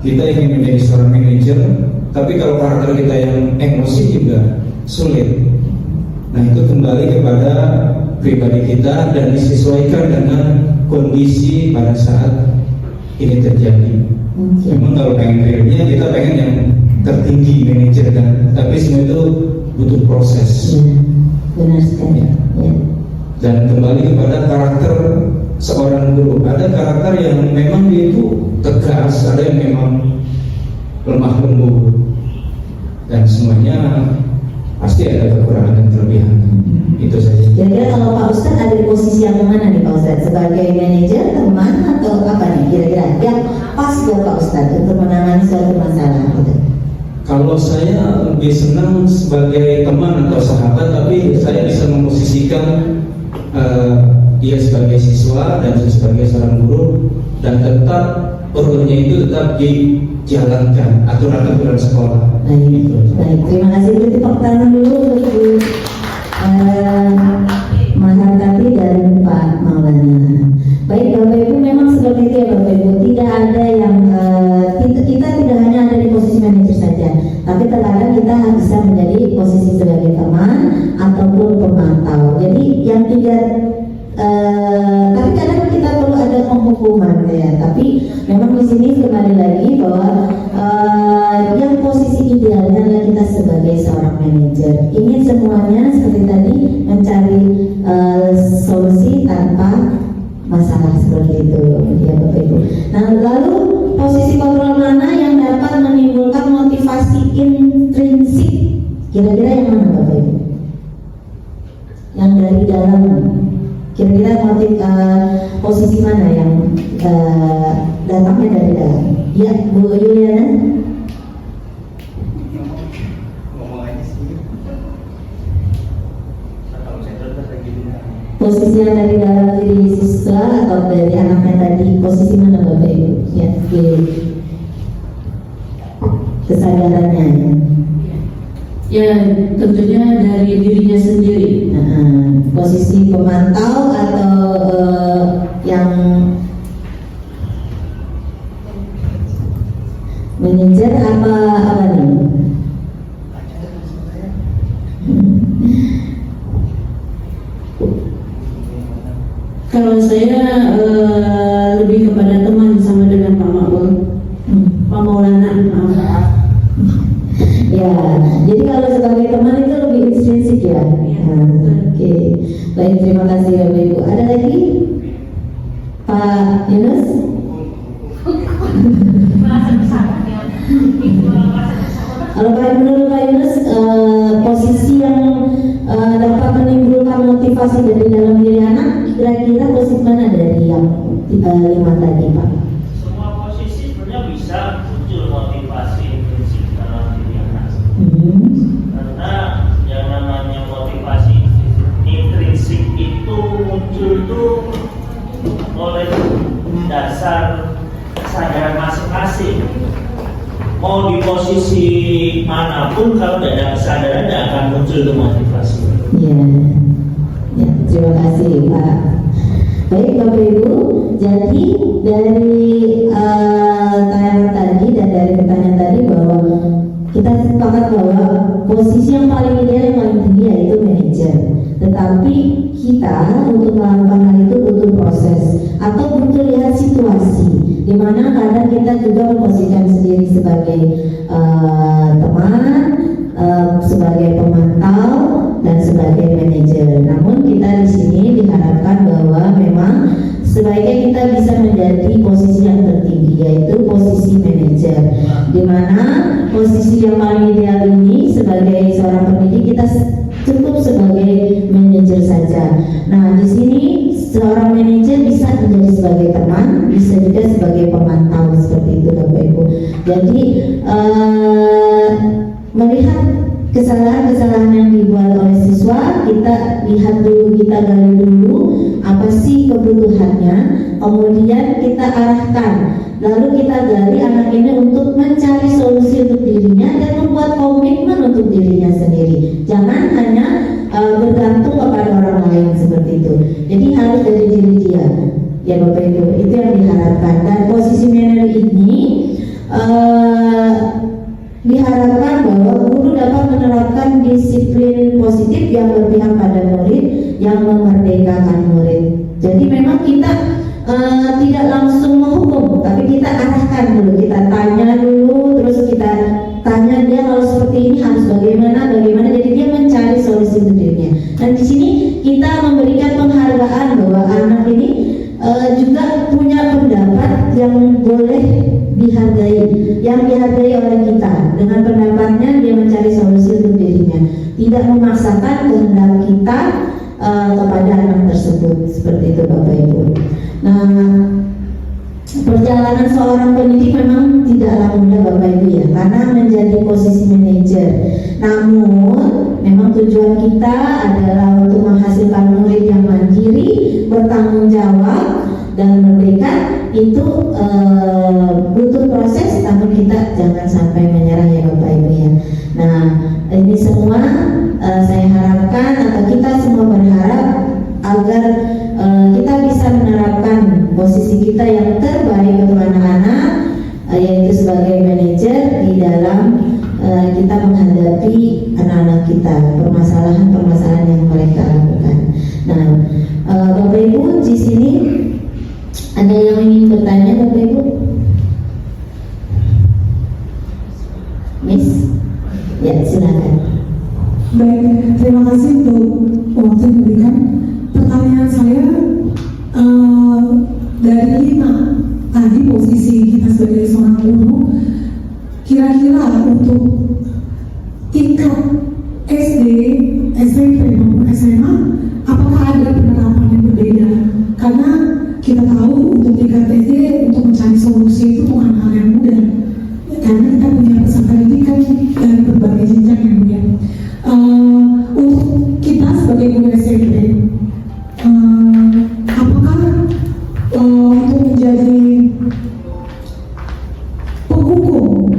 Kita ingin menjadi seorang manajer, tapi kalau karakter kita yang emosi juga sulit. Nah, itu kembali kepada pribadi kita dan disesuaikan dengan kondisi pada saat ini terjadi. Memang kalau pengen realnya kita pengen yang tertinggi manajer kan, tapi semua itu butuh proses. Benar sekali. Ya. Dan kembali kepada karakter seorang guru. Ada karakter yang memang dia itu tegas, ada yang memang lemah lembut, dan semuanya pasti ada kekurangan dan kelebihan. Itu saja. Kira-kira kalau Pak Ustadz ada di posisi yang mana nih Pak Ustadz? Sebagai manajer, teman, atau apa nih? Kira-kira yang pas buat Pak Ustadz untuk menangani suatu masalah gitu. Kalau saya lebih senang sebagai teman atau sahabat, tapi saya bisa memposisikan dia sebagai siswa dan saya sebagai seorang guru, dan tetap perlunya itu tetap dijalankan aturan-aturan sekolah. Baik, terima kasih. Berarti tepuk tangan dulu untuk Bu Mahartati dan Pak Maulana. Baik Bapak Ibu, memang seperti itu ya Bapak Ibu. Tidak ada yang kita tidak hanya ada di posisi manajer saja, tapi terkadang kita bisa menjadi posisi sebagai teman ataupun pemantau. Jadi yang tidak tapi kadang kita perlu ada penghukuman ya. Tapi memang di sini kembali lagi bahwa yang posisi idealnya adalah kita sebagai seorang manajer. Ingin semuanya seperti tadi mencari solusi tanpa masalah seperti itu ya Bapak Ibu. Nah, lalu posisi kontrol mana yang dapat menimbulkan motivasi intrinsik? Kira-kira yang mana Bapak Ibu? Yang dari dalam. Kira-kira motif posisi mana yang datangnya dari dalam? Ya, Bu Yuliana. Posisi yang dari dalam diri siswa atau dari anaknya tadi, posisi mana Bapak Ibu? Ya, kesadarannya. Ya, tentunya dari dirinya sendiri. Posisi pemantau atau yang manajer apa nih? Kalau saya lebih kepada teman sama dengan Pak Maulana. Ya, jadi kalau sebagai teman itu lebih intrinsik ya. Oke. Baik, terima kasih Bapak Ibu. Ada lagi? Pak Yunus? Kalau menurut Pak Yunus, posisi yang dapat menimbulkan motivasi dari dalam diri anak, kira-kira posisi mana dari yang 5 tadi Pak? Semua posisi sebenarnya bisa muncul motivasi intrinsik dalam diri anak. Karena yang namanya motivasi intrinsik itu muncul tuh oleh dasar kesadaran masing-masing. Mau di posisi manapun kalau tidak ada kesadaran tidak akan muncul tuh motivasi. Ya, terima kasih Pak. Baik Bapak Ibu, jadi dari tayangan tadi dan dari pertanyaan tadi bahwa kita sepakat bahwa posisi yang paling ideal yang paling tinggi yaitu manajer. Tetapi kita untuk melakukan hal itu butuh proses atau butuh lihat situasi, di mana kadang kita juga memposisikan sendiri sebagai teman, sebagai pemantau dan sebagai manajer. Namun kita di sini diharapkan bahwa memang sebaiknya kita bisa menjadi posisi yang tertinggi, yaitu posisi manajer, di mana posisi yang paling ideal ini sebagai seorang pendidik kita cukup sebagai manajer saja. Nah, di sini seorang manajer bisa menjadi sebagai teman, bisa juga sebagai pemantau seperti itu Bapak Ibu. Jadi melihat kesalahan-kesalahan yang dibuat oleh siswa, kita lihat dulu, kita gali dulu apa sih kebutuhannya, kemudian kita arahkan, lalu kita gali anak ini untuk mencari solusi untuk dirinya dan membuat komitmen untuk dirinya sendiri. Jangan hanya bergantung kepada orang lain seperti itu. Jadi harus dari diri dia, ya Bapak Ibu. Itu yang diharapkan. Dan posisi manajer ini diharapkan bahwa guru dapat menerapkan disiplin positif yang berpihak pada murid, yang memerdekakan murid. Jadi memang kita tidak langsung menghukum, tapi kita arahkan dulu, kita tanya dulu, terus kita tanya dia kalau seperti ini harus bagaimana, jadi dia mencari solusi untuk dirinya. Dan di sini kita memberikan penghargaan bahwa anak ini juga punya pendapat yang boleh dihargai, yang dihargai oleh kita. Dengan pendapatnya dia mencari solusi untuk dirinya, tidak memaksakan kehendak kita kepada anak tersebut, seperti itu Bapak Ibu. Nah, perjalanan seorang pendidik memang tidaklah mudah Bapak Ibu ya, karena menjadi posisi manajer. Namun memang tujuan kita adalah untuk menghasilkan murid yang mandiri, bertanggung jawab dan merdeka. Itu butuh proses, namun kita jangan sampai menyerah ya Bapak Ibu ya. Nah, ini semua saya harapkan atau kita semua berharap agar kita bisa menerapkan posisi kita yang terbaik untuk anak-anak, yaitu sebagai manajer di dalam kita menghadapi anak-anak kita, permasalahan-permasalahan yang mereka lakukan. Nah, Bapak Ibu di sini ada yang ingin bertanya Bapak Ibu? Miss? Ya, silakan. Baik, terima kasih untuk waktu yang diberikan. Pertanyaan saya dari 5 tadi posisi kita sebagai seorang guru, kira-kira untuk tingkat SD, SMP maupun SMA, apakah ada penerapan yang berbeda? Karena kita tahu untuk tingkat SD untuk mencari solusi itu bukan hal yang mudah, karena kita punya peserta didik kan dari berbagai jenjang yang mudah. Untuk kita sebagai guru SMP, apakah untuk menjadi penghukum,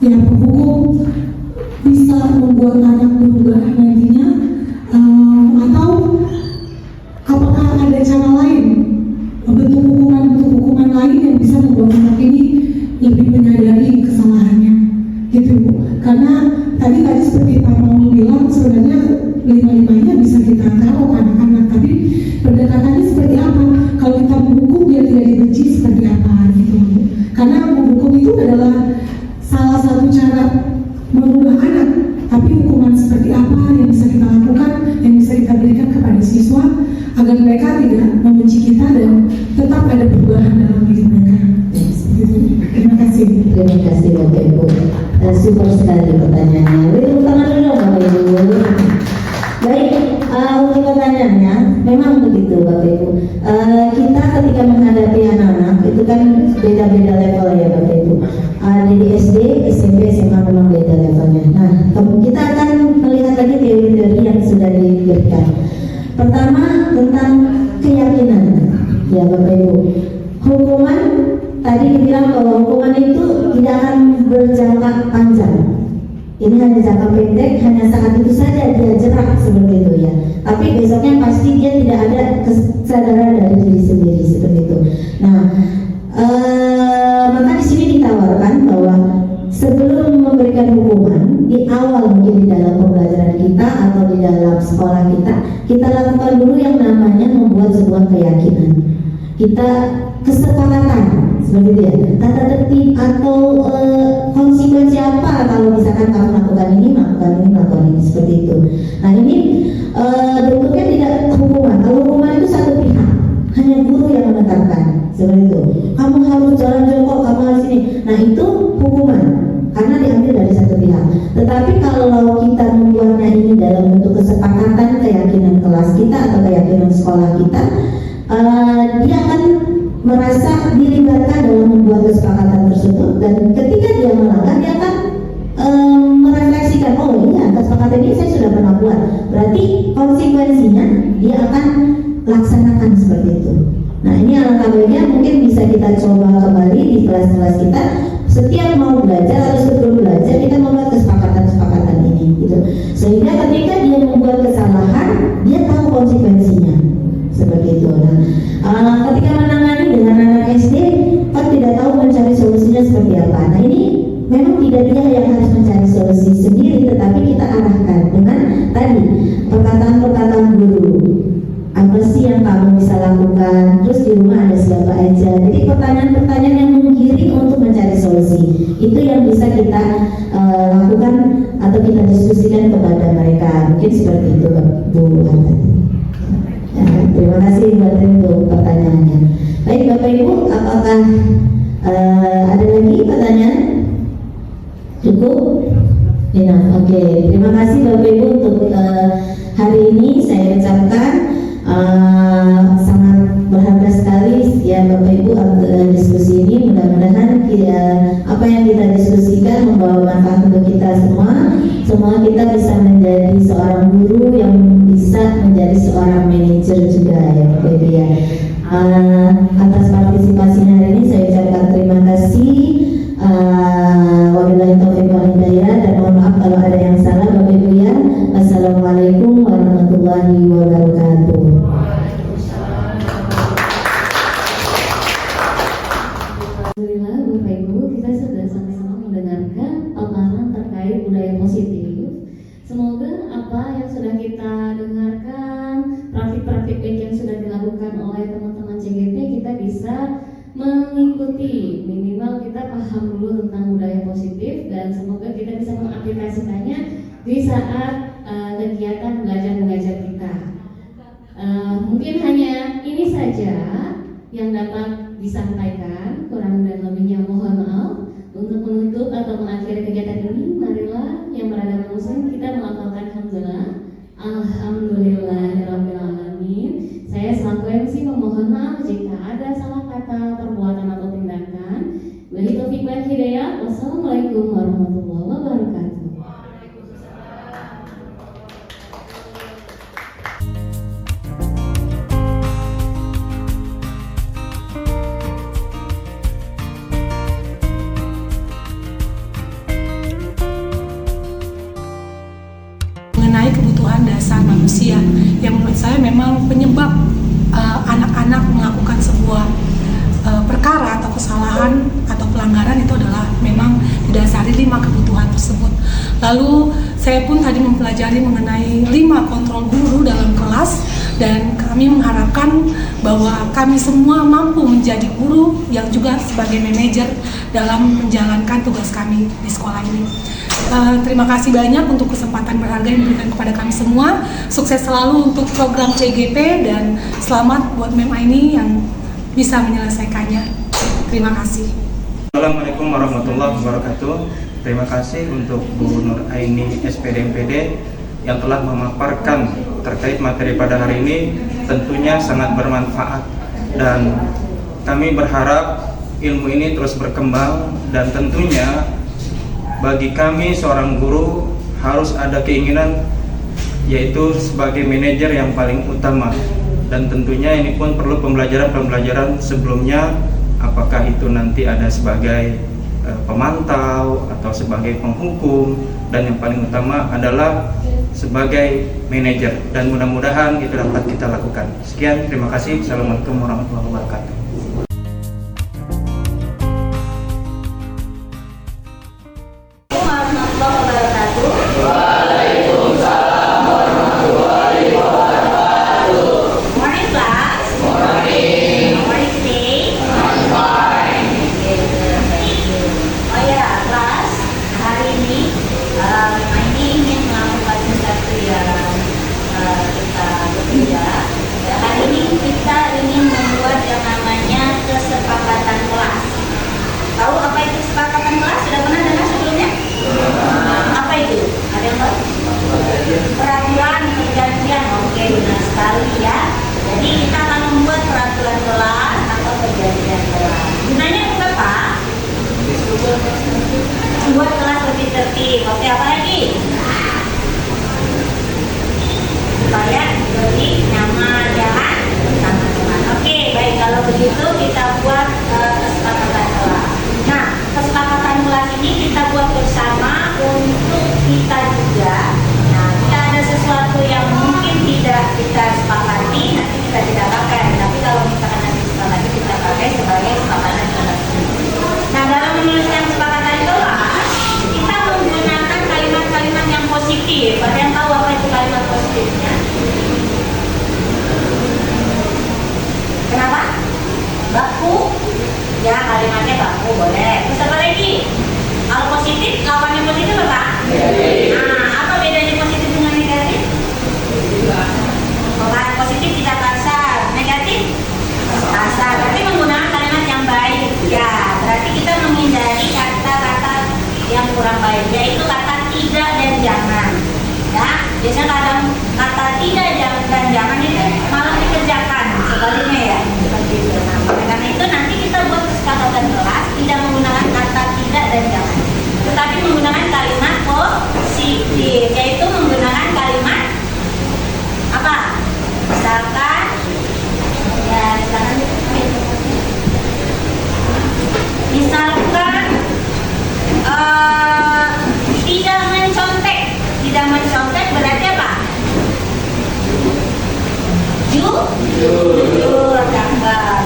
ya penghukum bisa membuat anak berubah nantinya, atau apakah ada cara lain, bentuk hukuman lain yang bisa membuat anak ini lebih menyadari kesalahannya, gitu Bu. Karena tadi seperti Pak Maul bilang, sebenarnya 5-5-nya bisa kita taruh anak-anak, tapi pendekatannya seperti apa? Kalau kita menghukum dia tidak dibenci seperti apa, gitu Bu. Karena menghukum itu adalah salah satu cara mengubah anak, tapi hukuman seperti apa yang bisa kita lakukan, yang bisa kita berikan kepada siswa agar mereka tidak membenci kita dan tetap ada perubahan dalam diri mereka. Terima kasih. Terima kasih Bapak Ibu. Super sekali pertanyaannya. Beri tangan dulu Bapak Ibu. Baik, untuk pertanyaannya memang begitu Bapak Ibu. Kita ketika menghadapi anak-anak itu kan beda-beda level ya Bapak Ibu. Dari SD, SMP, SMA memang beda levelnya. Nah, kita akan melihat lagi teori-teori yang sudah diberikan. Pertama tentang keyakinan, ya Bapak Ibu. Hukuman tadi dibilang bahwa hukuman itu tidak akan berjangka panjang. Ini hanya jangka pendek, hanya saat itu saja dia jerak seperti itu ya. Tapi besoknya pasti dia tidak ada kesadaran dari diri sendiri seperti itu. Nah, maka di sini ditawarkan bahwa sebelum memberikan hukuman di awal mungkin di dalam pembelajaran kita atau di dalam sekolah kita lakukan dulu yang namanya membuat sebuah keyakinan. Kita kesepakatan seperti itu ya, tata tertib atau konsekuensi apa kalau misalkan kamu melakukan ini seperti itu. Nah ini bentuknya tidak hukuman. Kalau hukuman itu satu pihak, hanya guru yang menetapkan seperti itu. Kamu harus jalan jongkok, kamu harus ini. Nah itu hukuman. karena diambil dari satu pihak. Tetapi kalau kita membuatnya ini dalam bentuk kesepakatan keyakinan kelas kita atau keyakinan sekolah kita, dia akan merasa dilibatkan dalam membuat kesepakatan tersebut, dan ketika dia melanggar dia akan merefleksikan, oh iya kesepakatan ini saya sudah pernah buat, berarti konsekuensinya dia akan laksanakan seperti itu. Nah ini alangkah baiknya mungkin bisa kita coba kembali di kelas-kelas kita, setiap mau belajar atau sebelum belajar kita membuat kesepakatan-kesepakatan ini gitu. Sehingga ketika dia membuat kesalahan dia tahu konsekuensinya seperti itu. Nah ketika menangani dengan anak SD kan tidak tahu mencari solusinya seperti apa. Nah ini memang tidak dia yang harus mencari solusi sendiri, tetapi kita arahkan dengan tadi perkataan-perkataan guru. Apa sih yang kamu bisa lakukan? Terus di rumah ada siapa aja? Jadi pertanyaan-pertanyaan yang menggiring untuk mencari solusi itu yang bisa kita lakukan atau kita diskusikan kepada mereka. Mungkin seperti itu Bu Hanta. Ya, terima kasih buat itu pertanyaannya. Baik Bapak Ibu, apakah ada lagi pertanyaan? Cukup? Ya, oke. Terima kasih Bapak Ibu untuk hari ini saya ucapkan sangat berharga sekali ya Bapak Ibu diskusi ini. Mudah-mudahan apa yang kita diskusikan membawa manfaat untuk kita semua. Semua kita bisa menjadi seorang guru yang bisa menjadi seorang manajer juga ya Bapak Ibu ya. Atas partisipasinya hari ini saya ucapkan terima kasih. Wabillahi taufiq wal hidayah, dan mohon maaf kalau ada yang salah Bapak Ibu ya. Assalamualaikum warahmatullahi wabarakatuh. Alhamdulillah Bapak Ibu, kita sudah sama-sama mendengarkan paparan terkait budaya positif. Semoga apa yang sudah kita dengarkan, praktik-praktik baik yang sudah dilakukan oleh teman-teman CGP, kita bisa mengikuti, minimal kita paham dulu tentang budaya positif, dan semoga kita bisa mengaplikasikannya di saat kegiatan belajar mengajar kita. Mungkin hanya ini saja yang dapat disampaikan, kurang dan lebihnya mohon maaf. Untuk menutup atau mengakhiri kegiatan ini, marilah yang beragama muslim kita melafalkan hamdalah. Alhamdulillahirabbil alamin. Saya selaku MC memohon maaf jika ada salah kata, perbuatan atau tindakan. Wabillahi taufiq wal hidayah. Wassalamualaikum warahmatullahi wabarakatuh. Mengenai kebutuhan dasar manusia yang menurut saya memang penyebab anak-anak melakukan sebuah perkara atau kesalahan atau pelanggaran itu adalah memang didasari 5 kebutuhan tersebut. Lalu saya pun tadi mempelajari mengenai 5 kontrol guru dalam kelas, dan kami mengharapkan bahwa kami semua mampu menjadi guru yang juga sebagai manajer dalam menjalankan tugas kami di sekolah ini. Terima kasih banyak untuk kesempatan berharga yang diberikan kepada kami semua. Sukses selalu untuk program CGP, dan selamat buat Mem Aini yang bisa menyelesaikannya. Terima kasih. Assalamualaikum warahmatullahi wabarakatuh. Terima kasih untuk Bu Nur Aini SPD MPD yang telah memaparkan terkait materi pada hari ini. Tentunya sangat bermanfaat, dan kami berharap ilmu ini terus berkembang, dan tentunya bagi kami seorang guru harus ada keinginan yaitu sebagai manajer yang paling utama, dan tentunya ini pun perlu pembelajaran sebelumnya, apakah itu nanti ada sebagai pemantau atau sebagai penghukum, dan yang paling utama adalah sebagai manajer, dan mudah-mudahan itu dapat kita lakukan. Sekian, terima kasih. Assalamualaikum warahmatullahi wabarakatuh. Hari ini kita ingin membuat yang namanya membuat kelas lebih tertib. Oke, apa lagi? Supaya lebih nyaman, ya kan? Teman-teman. Oke, baik, kalau begitu kita buat kesepakatan kelas. Nah, kesepakatan kelas ini kita buat bersama untuk kita juga. Nah, jika ada sesuatu yang mungkin tidak kita sepakati, nanti kita tidak pakai. Tapi kalau misalkan nanti sepakati, kita pakai sebagai kesepakatan kelas. Nah, dalam menuliskan kesepakatan kelas, kita menggunakan kalimat-kalimat yang positif. Ada yang tahu apa itu kalimat positifnya? Kenapa? Baku? Ya, kalimatnya baku boleh. Terus apa lagi? Kalau positif, lawannya positif apa? Nah, apa bedanya positif dengan negatif? Kalau positif tidak kasar, negatif kasar. Berarti menggunakan kalimat yang baik. Ya, berarti kita menghindari kata-kata yang kurang baik, yaitu kata tidak dan jangan. Ya, biasanya kadang kata tidak dan jangan itu malah dikerjakan, sebaliknya ya, seperti itu. Nah, karena itu nanti kita buat kesepakatan kelas tidak menggunakan kata tidak dan jangan, tetapi menggunakan kalimat positif, yaitu menggunakan kalimat apa? Misalkan, ya misalkan tidak mencontek. Tidak mencontek berarti apa? Jujur,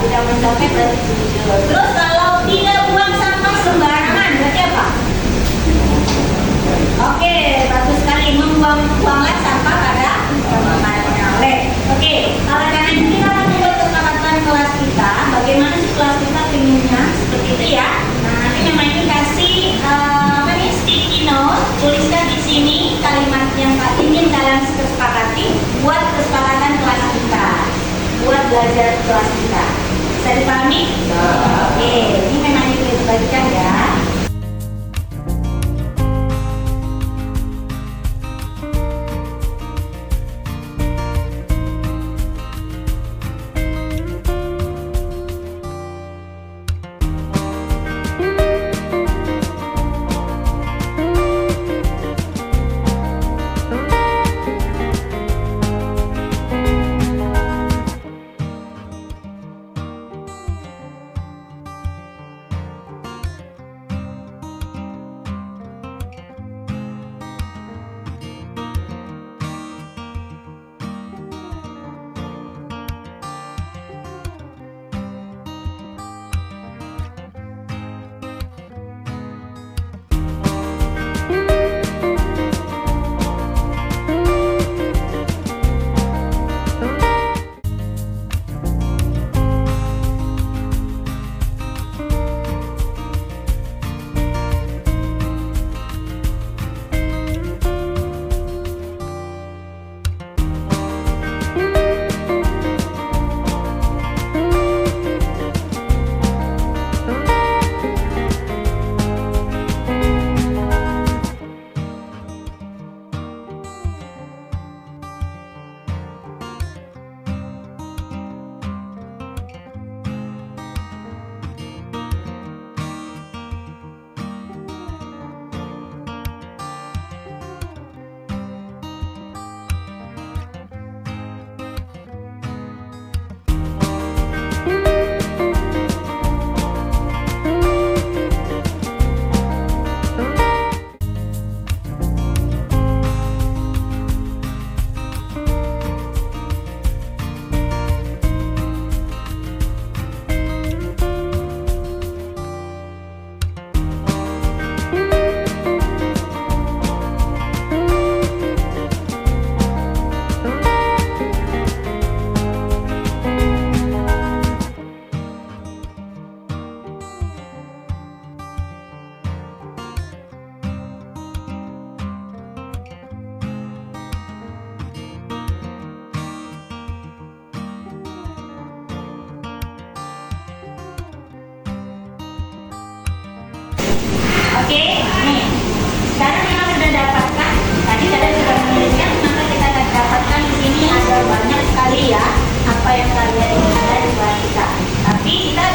tidak mencontek berarti jujur. Terus kalau tidak buang sampah sembarangan berarti apa? Oke, bagus sekali, membuanglah sampah pada tempatnya. Oke, karena itu kita akan membuat kesepakatan kelas kita. Bagaimana sih kelas kita pengennya seperti itu ya? Nah, nanti memang ini kasih sticky note, tuliskan di sini kalimat yang ingin kalian kesepakati buat kesepakatan kelas kita, buat belajar kelas kita. Bisa dipahami? Oke, ini memang dibagikan ya. Oke, nih. Sekarang kita sudah dapatkan. Tadi kalian sudah menuliskan, maka kita akan dapatkan di sini ada banyak sekali ya apa yang kalian ada di kelas kita. Tapi kita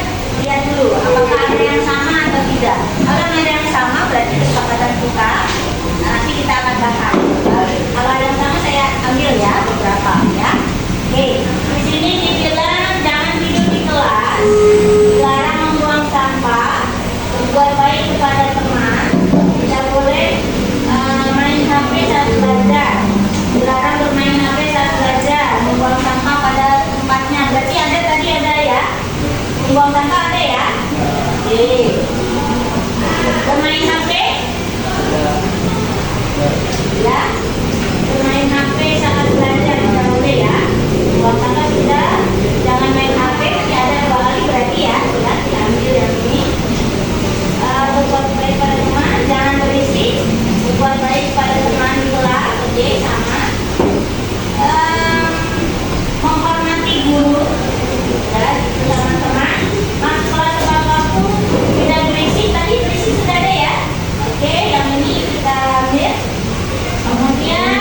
lihat dulu apakah ada yang sama atau tidak. Kalau ada yang sama berarti kesepakatan Bermain HP? Ya. Bermain HP saat belajar tidak boleh ya. Kalau kakak sudah, jangan main HP. Nanti ada 2 kali berarti ya. Sudah diambil yang ini. Berbuat baik pada teman, jangan berisik. Berbuat baik pada teman di kelas, oke, sama. Menghormati guru, ya, teman-teman. Masuk kelas tepat waktu, tidak berisik. Tadi berisik sudah ada ya. Oke, yang ini kita ambil. Kemudian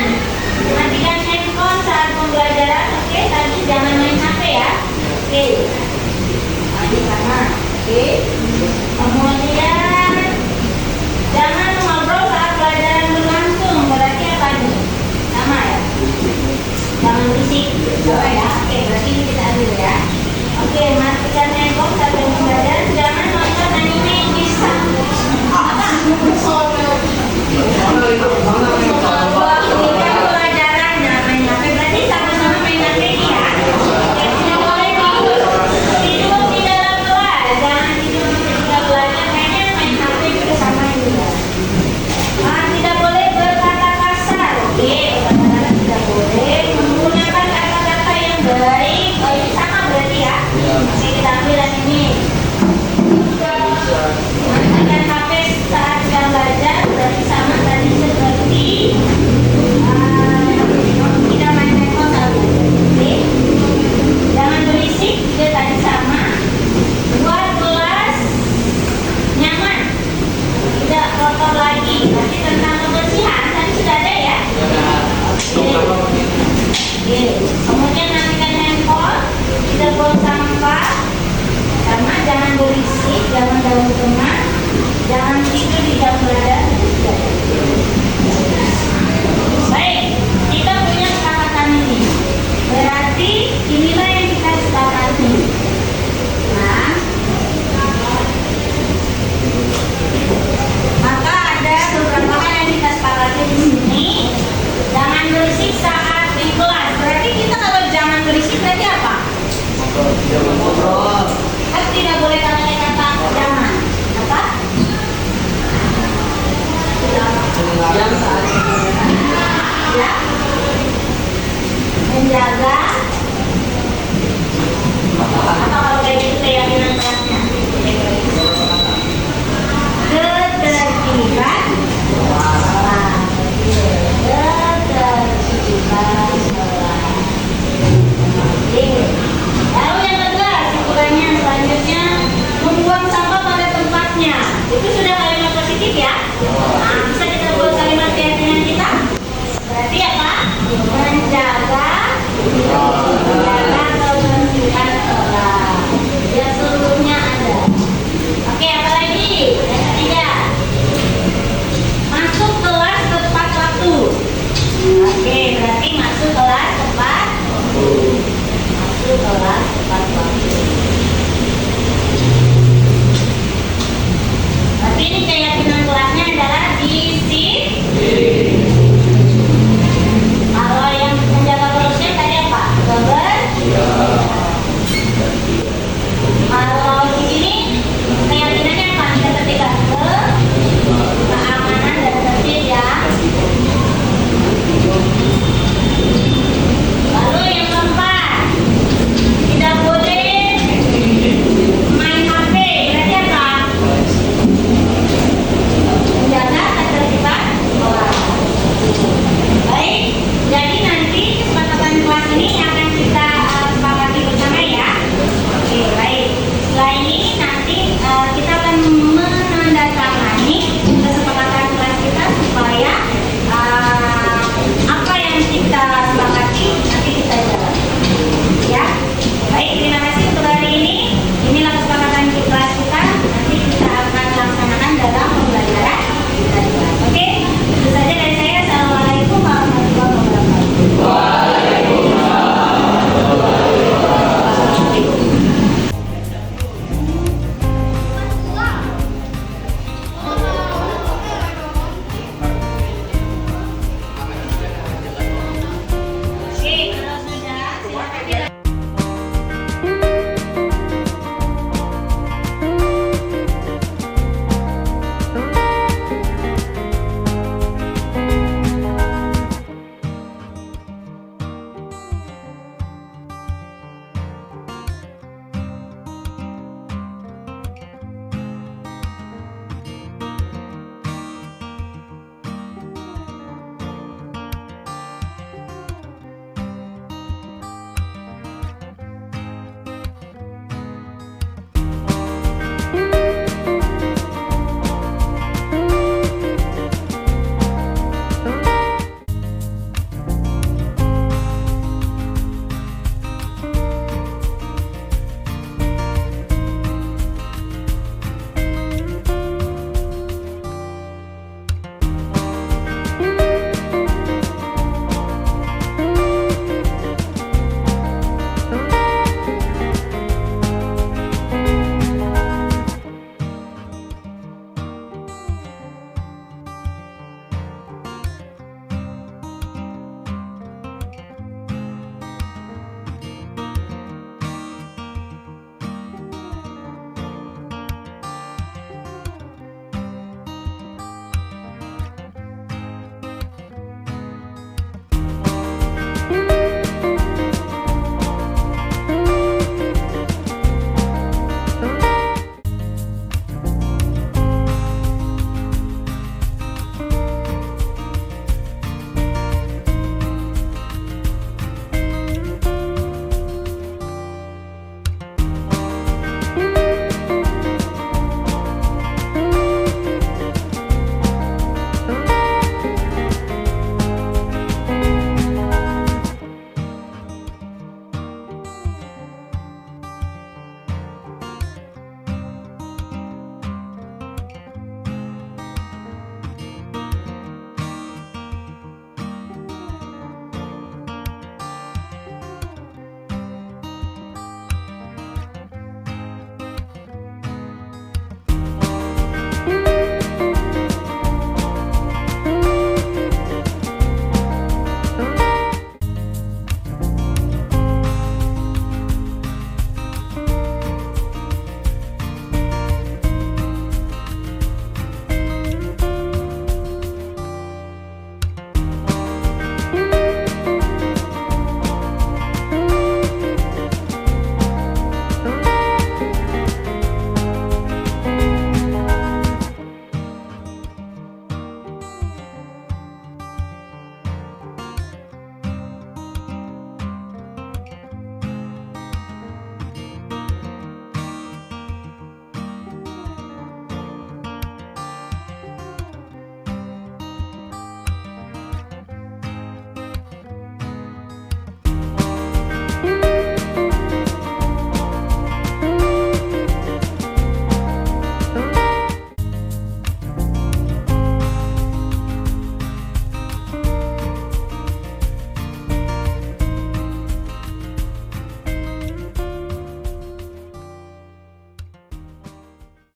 matikan handphone saat pembelajaran. Oke, tadi jangan main HP ya. Oke, ini sama. Oke. Kemudian jangan ngobrol saat pelajaran berlangsung. Berarti apa nih? Sama ya? Jangan berisik. Sama ya? Oke, berarti ini kita ambil ya. Oke, matikan handphone saat pembelajaran. Jangan nonton anime yang bisa. Apa? Pelajaran jangan main HP. Berarti sama-sama main HP ya. Tidak boleh tidur di dalam kelas. Jangan tidur ketika belajar. Kayaknya main HP juga sama juga. Tidak boleh berkata kasar. Oke, kata-kata tidak boleh. Menggunakan kata-kata yang baik. Oh, ini sama berarti ya. Oke, kita ambil yang ini. Matikan HP saat sedang belajar. Berarti sama tadi seperti kita main handphone saat belajar. Oke. Jangan berisik. Juga tadi sama. Buat kelas nyaman. Tidak kotor lagi. Nanti tentang kebersihan tadi sudah ada ya. Oke. Kemudian matikan handphone. Tidak buang sampah. Sama, jangan berisik, jangan ganggu teman, jangan tidur di jam belajar. Baik, kita punya kesepakatan ini. Berarti inilah yang kita sepakati. Nah, maka ada beberapa hal yang kita sepakati di sini. Jangan berisik saat di kelas. Berarti kita kalau jangan berisik berarti apa? Jangan ngobrol. Kan tidak boleh kata-kata jangan. Apa? Yang saat Ya. Menjaga. Apa kalau kayak gitu keyakinan kelasnya? Ketertiban. Ketertiban. Lalu yang kedua, kesimpulannya selanjutnya membuang sampah pada tempatnya. Itu sudah kalimat positif ya. Nah, bisa kita buat kalimat keyakinan kita. Berarti apa? Menjaga kebersihan kelas. Ya seluruhnya ada. Oke, apa lagi? Yang ketiga, masuk kelas tepat waktu. Oke, berarti masuk kelas tepat waktu. Masuk kelas tepat waktu. Tapi ini keyakinan kelas